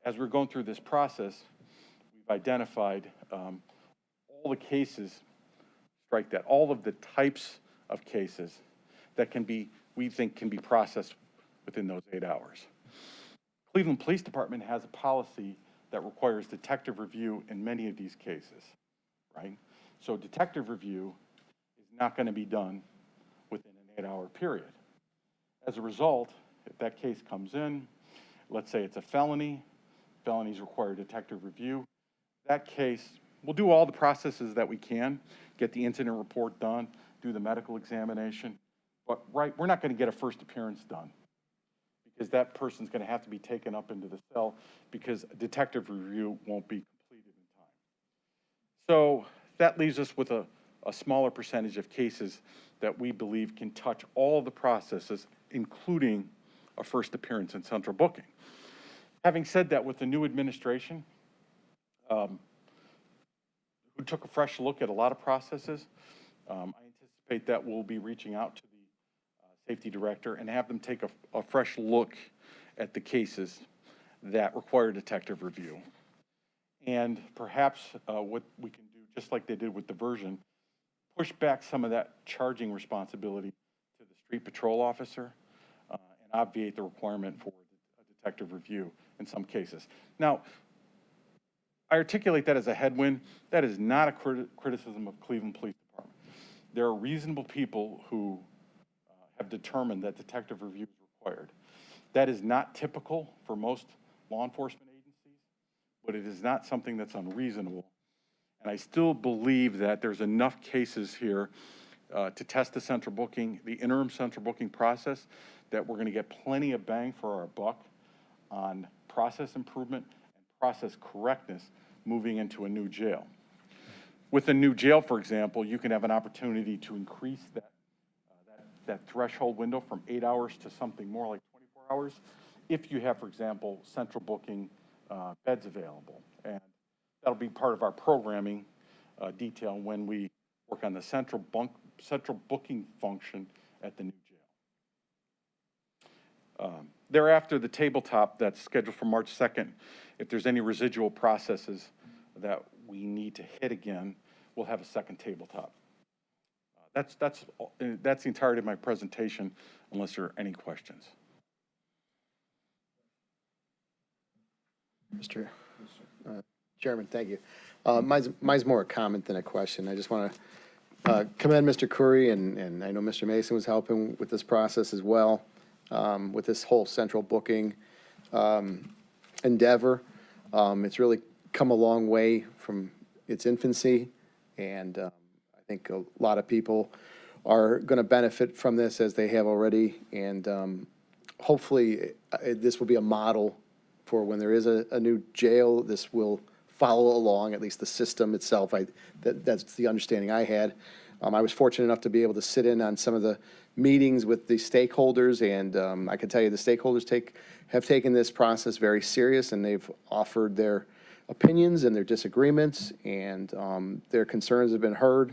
As we're going through this process, we've identified all the cases, strike that, all of the types of cases that we think can be processed within those 8 hours. Cleveland Police Department has a policy that requires detective review in many of these cases, right? So detective review is not going to be done within an 8-hour period. As a result, if that case comes in, let's say it's a felony, felonies require detective review, that case, we'll do all the processes that we can, get the incident report done, do the medical examination, but we're not going to get a first appearance done because that person's going to have to be taken up into the cell because a detective review won't be completed in time. So that leaves us with a smaller percentage of cases that we believe can touch all the processes, including a first appearance in central booking. Having said that, with the new administration, who took a fresh look at a lot of processes, I anticipate that we'll be reaching out to the safety director and have them take a fresh look at the cases that require detective review. And perhaps what we can do, just like they did with diversion, push back some of that charging responsibility to the street patrol officer and obviate the requirement for a detective review in some cases. Now, I articulate that as a headwind. That is not a criticism of Cleveland Police Department. There are reasonable people who have determined that detective review is required. That is not typical for most law enforcement agencies, but it is not something that's unreasonable. And I still believe that there's enough cases here to test the central booking, the interim central booking process, that we're going to get plenty of bang for our buck on process improvement and process correctness moving into a new jail. With a new jail, for example, you can have an opportunity to increase that threshold window from 8 hours to something more like 24 hours if you have, for example, central booking beds available. And that'll be part of our programming detail when we work on the central booking function at the new jail. Thereafter, the tabletop that's scheduled for March 2nd, if there's any residual processes that we need to hit again, we'll have a second tabletop. That's the entirety of my presentation, unless there are any questions. Mr. Chairman, thank you. Mine's more a comment than a question. I just want to commend Mr. Curry, and I know Mr. Mason was helping with this process as well, with this whole central booking endeavor. It's really come a long way from its infancy, and I think a lot of people are going to benefit from this as they have already, and hopefully this will be a model for when there is a new jail. This will follow along, at least the system itself. That's the understanding I had. I was fortunate enough to be able to sit in on some of the meetings with the stakeholders, and I can tell you the stakeholders have taken this process very serious, and they've offered their opinions and their disagreements, and their concerns have been heard.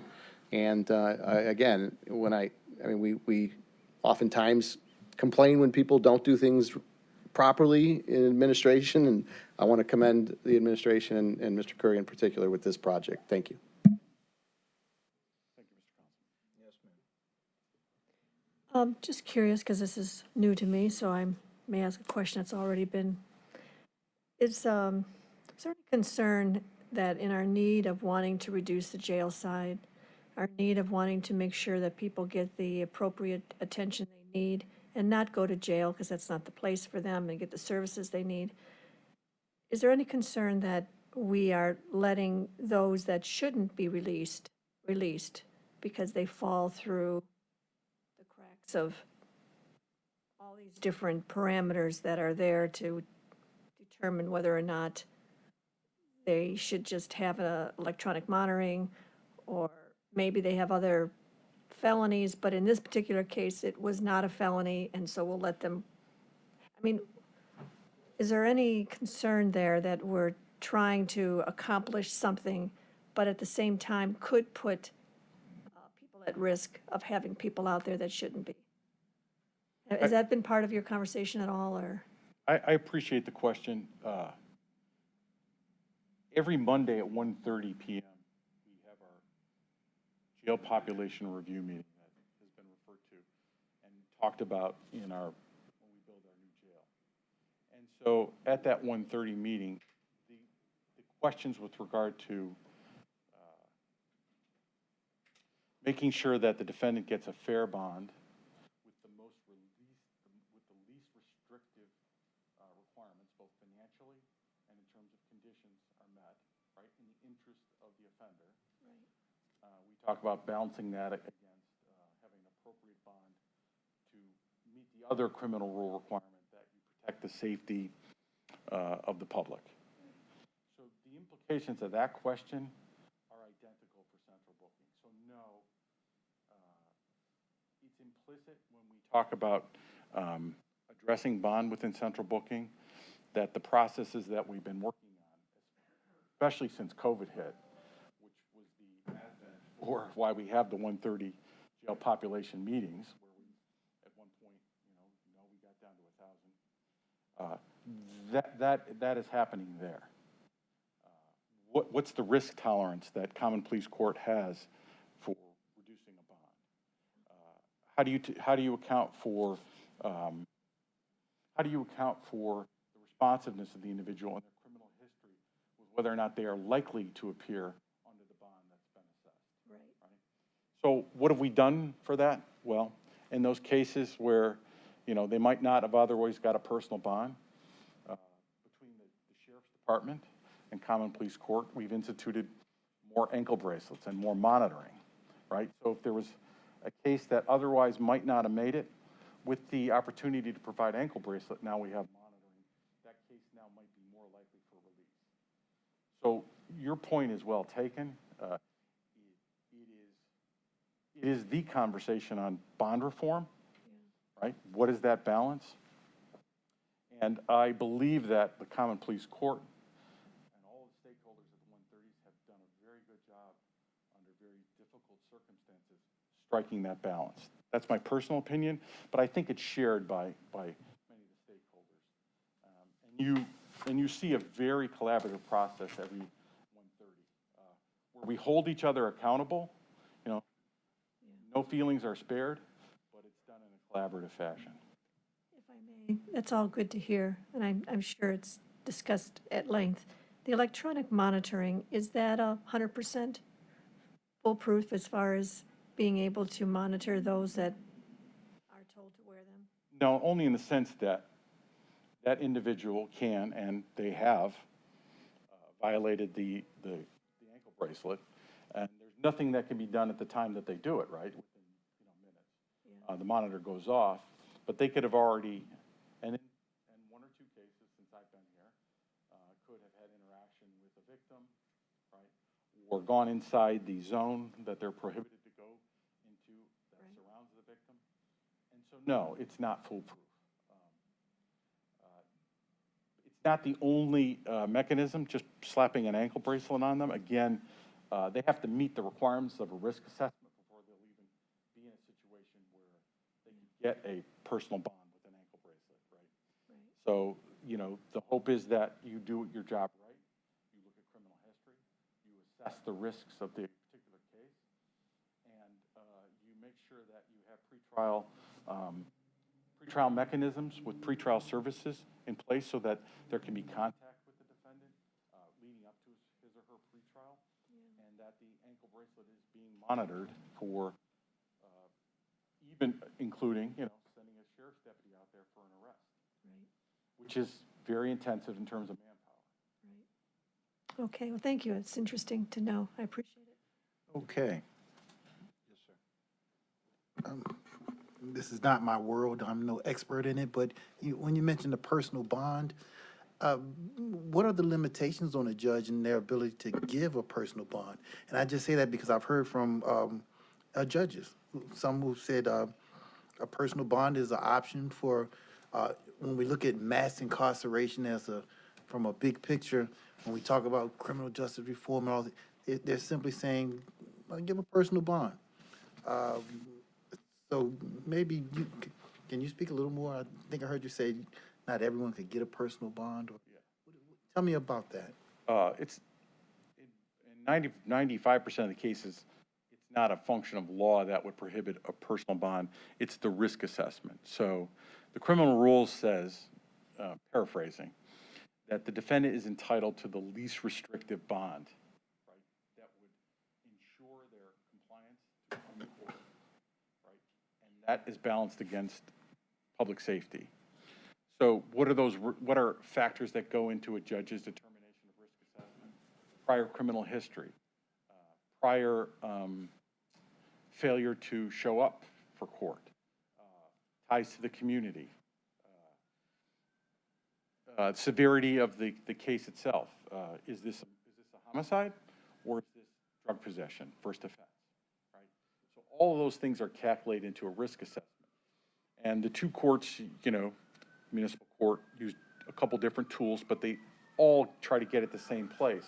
And again, we oftentimes complain when people don't do things properly in administration, and I want to commend the administration and Mr. Curry in particular with this project. Thank you. Just curious, because this is new to me, so I may ask a question that's already been. Is there any concern that in our need of wanting to reduce the jail side, our need of wanting to make sure that people get the appropriate attention they need and not go to jail because that's not the place for them, and get the services they need, is there any concern that we are letting those that shouldn't be released because they fall through the cracks of all these different parameters that are there to determine whether or not they should just have electronic monitoring, or maybe they have other felonies, but in this particular case, it was not a felony, and so we'll let them. I mean, is there any concern there that we're trying to accomplish something, but at the same time could put people at risk of having people out there that shouldn't be? Has that been part of your conversation at all, or? I appreciate the question. Every Monday at 1:30 p.m., we have our jail population review meeting that has been referred to and talked about when we build our new jail. And so at that 1:30 meeting, the questions with regard to making sure that the defendant gets a fair bond with the least restrictive requirements, both financially and in terms of conditions, are met, right, in the interest of the offender. Right. We talk about balancing that against having an appropriate bond to meet the other criminal rule requirement that you protect the safety of the public. So the implications of that question are identical for central booking. So no, it's implicit when we talk about addressing bond within central booking, that the processes that we've been working on, especially since COVID hit, which was the advent for why we have the 1:30 jail population meetings, where we, at one point, we got down to 1,000. That is happening there. What's the risk tolerance that Common Pleas Court has for reducing a bond? How do you account for the responsiveness of the individual and their criminal history with whether or not they are likely to appear under the bond that's been assessed? Right. So what have we done for that? Well, in those cases where they might not have otherwise got a personal bond, between the Sheriff's Department and Common Pleas Court, we've instituted more ankle bracelets and more monitoring, right? So if there was a case that otherwise might not have made it, with the opportunity to provide ankle bracelet, now we have monitoring, that case now might be more likely for release. So your point is well taken. It is the conversation on bond reform, right? What is that balance? And I believe that the Common Pleas Court and all the stakeholders at the 130s have done a very good job under very difficult circumstances striking that balance. That's my personal opinion, but I think it's shared by many of the stakeholders. And you see a very collaborative process every 130, where we hold each other accountable. You know, no feelings are spared, but it's done in a collaborative fashion. If I may, that's all good to hear, and I'm sure it's discussed at length. The electronic monitoring, is that 100% foolproof as far as being able to monitor those that are told to wear them? No, only in the sense that that individual can, and they have, violated the ankle bracelet, and there's nothing that can be done at the time that they do it, right? Within minutes. Yeah. The monitor goes off, but they could have already, and in one or two cases since I've been here, could have had interaction with the victim, right? Or gone inside the zone that they're prohibited to go into that surrounds the victim. And so, no, it's not foolproof. It's not the only mechanism, just slapping an ankle bracelet on them. Again, they have to meet the requirements of a risk assessment before they'll even be in a situation where they can get a personal bond with an ankle bracelet, right? So, you know, the hope is that you do your job right. You look at criminal history, you assess the risks of the particular case, and you make sure that you have pretrial mechanisms with pretrial services in place so that there can be contact with the defendant leading up to his or her pretrial, and that the ankle bracelet is being monitored for even including, you know, sending a sheriff's deputy out there for an arrest, which is very intensive in terms of manpower. Okay, well, thank you. It's interesting to know. I appreciate it. Okay. Yes, sir. This is not my world. I'm no expert in it, but when you mentioned the personal bond, what are the limitations on a judge and their ability to give a personal bond? And I just say that because I've heard from judges, some who said a personal bond is an option for when we look at mass incarceration from a big picture. When we talk about criminal justice reform and all, they're simply saying, give a personal bond. So maybe can you speak a little more? I think I heard you say not everyone could get a personal bond. Tell me about that. It's in 95% of the cases, it's not a function of law that would prohibit a personal bond. It's the risk assessment. So the criminal rules says, paraphrasing, that the defendant is entitled to the least restrictive bond, right, that would ensure their compliance to criminal court, right, and that is balanced against public safety. So what are factors that go into a judge's determination of risk assessment? Prior criminal history, prior failure to show up for court, ties to the community, severity of the case itself. Is this a homicide, or is this drug possession, first offense, right? So all of those things are calculated into a risk assessment. And the two courts, you know, municipal court used a couple different tools, but they all try to get at the same place.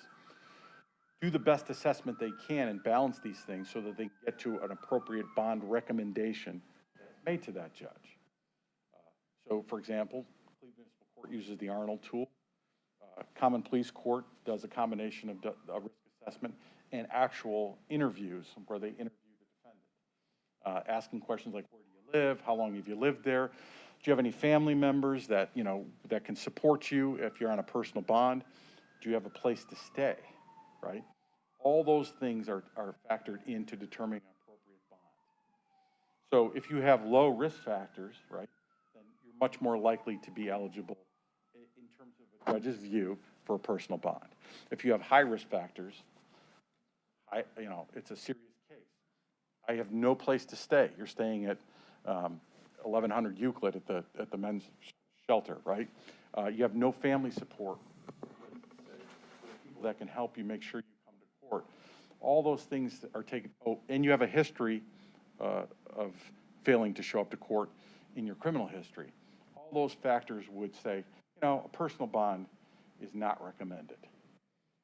Do the best assessment they can and balance these things so that they get to an appropriate bond recommendation made to that judge. So, for example, Cleveland Municipal Court uses the Arnold tool. Common Pleas Court does a combination of a risk assessment and actual interviews where they interview the defendant, asking questions like, where do you live? How long have you lived there? Do you have any family members that, you know, that can support you if you're on a personal bond? Do you have a place to stay, right? All those things are factored into determining an appropriate bond. So if you have low risk factors, right, then you're much more likely to be eligible in terms of a judge's view for a personal bond. If you have high risk factors, it's a serious case. I have no place to stay. You're staying at 1100 Euclid at the men's shelter, right? You have no family support that can help you make sure you come to court. All those things are taken, and you have a history of failing to show up to court in your criminal history. All those factors would say, a personal bond is not recommended.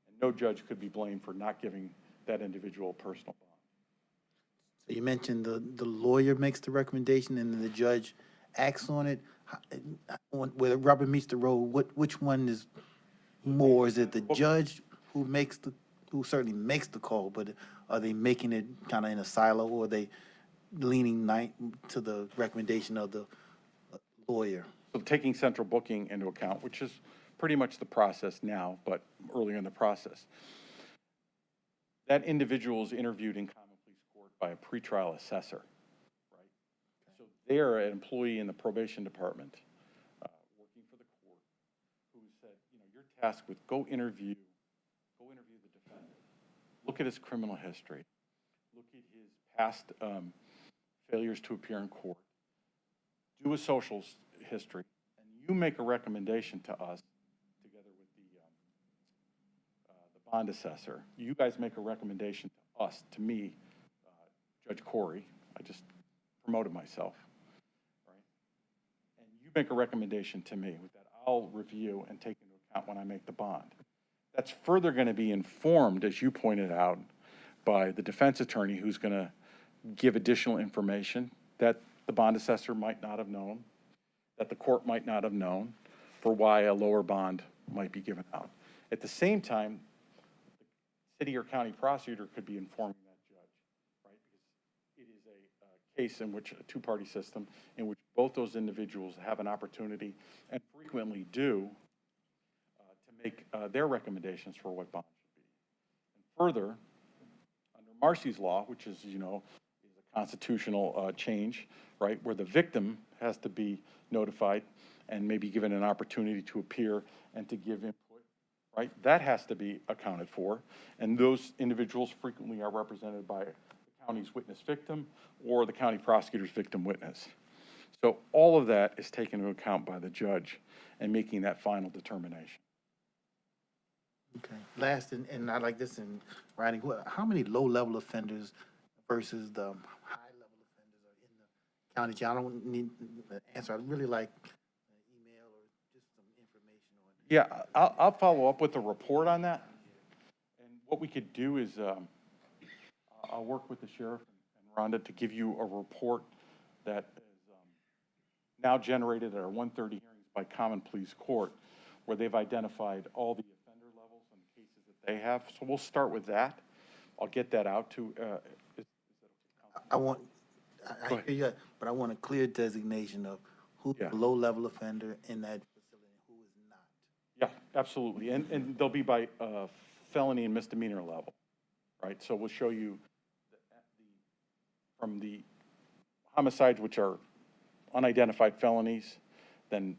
And no judge could be blamed for not giving that individual a personal bond. So you mentioned the lawyer makes the recommendation and then the judge acts on it. Where the rubber meets the road, which one is more? Is it the judge who certainly makes the call, but are they making it kind of in a silo, or are they leaning to the recommendation of the lawyer? So taking central booking into account, which is pretty much the process now, but earlier in the process, that individual is interviewed in common pleas court by a pretrial assessor, right? So they're an employee in the probation department working for the court who said, you're tasked with go interview the defendant, look at his criminal history, look at his past failures to appear in court, do a social history, and you make a recommendation to us together with the bond assessor. You guys make a recommendation to us, to me, Judge Corey. I just promoted myself, right? And you make a recommendation to me that I'll review and take into account when I make the bond. That's further going to be informed, as you pointed out, by the defense attorney who's going to give additional information that the bond assessor might not have known, that the court might not have known, for why a lower bond might be given out. At the same time, the city or county prosecutor could be informing that judge, right? Because it is a case in which a two-party system in which both those individuals have an opportunity and frequently do to make their recommendations for what bond should be. And further, under Marcy's law, which is, is a constitutional change, right, where the victim has to be notified and maybe given an opportunity to appear and to give input, right? That has to be accounted for. And those individuals frequently are represented by the county's witness victim or the county prosecutor's victim witness. So all of that is taken into account by the judge and making that final determination. Okay. Last, and I like this in writing, how many low-level offenders versus the high-level offenders are in the county jail? I don't need an answer. I'd really like an email or just some information on it. Yeah, I'll follow up with a report on that. And what we could do is I'll work with the sheriff and Rhonda to give you a report that is now generated at our 1:30 hearings by Common Pleas Court, where they've identified all the offender levels and cases that they have. So we'll start with that. I'll get that out to. I hear you, but I want a clear designation of who's a low-level offender in that facility and who is not. Yeah, absolutely. And they'll be by felony and misdemeanor level, right? So we'll show you from the homicides, which are unidentified felonies, then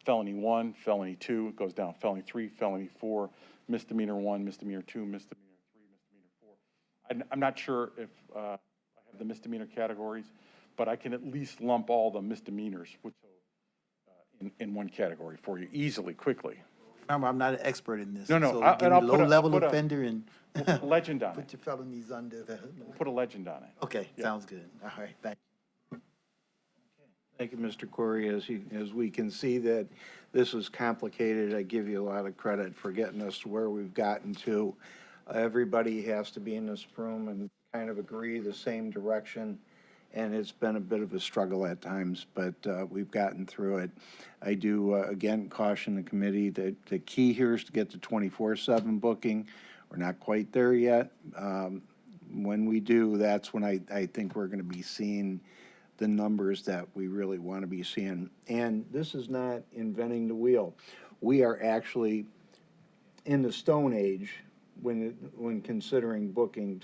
felony 1, felony 2, it goes down, felony 3, felony 4, misdemeanor 1, misdemeanor 2, misdemeanor 3, misdemeanor 4. I'm not sure if I have the misdemeanor categories, but I can at least lump all the misdemeanors in one category for you easily, quickly. Remember, I'm not an expert in this. No, So give me low-level offender and we'll put a legend on put it. your felonies under the. We'll put a legend on it. Okay, sounds good. All right, thank you. Thank you, Mr. Corey. As we can see that this was complicated, I give you a lot of credit for getting us to where we've gotten to. Everybody has to be in this room and kind of agree the same direction, and it's been a bit of a struggle at times, but we've gotten through it. I do, again, caution the committee that the key here is to get to 24/7 booking. We're not quite there yet. When we do, that's when I think we're going to be seeing the numbers that we really want to be seeing. And this is not inventing the wheel. We are actually in the Stone Age when considering booking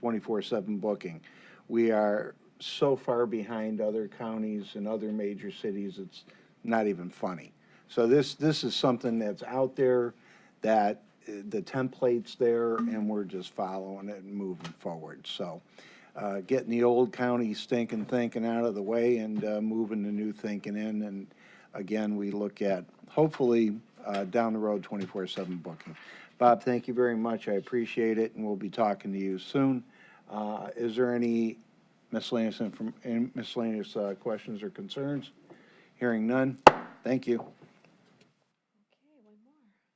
24/7 booking. We are so far behind other counties and other major cities, it's not even funny. So this is something that's out there that the template's there, and we're just following it and moving forward. So getting the old county stinking thinking out of the way and moving the new thinking in. And again, we look at, hopefully, down the road, 24/7 booking. Bob, thank you very much. I appreciate it, and we'll be talking to you soon. Is there any miscellaneous questions or concerns? Hearing none, thank you.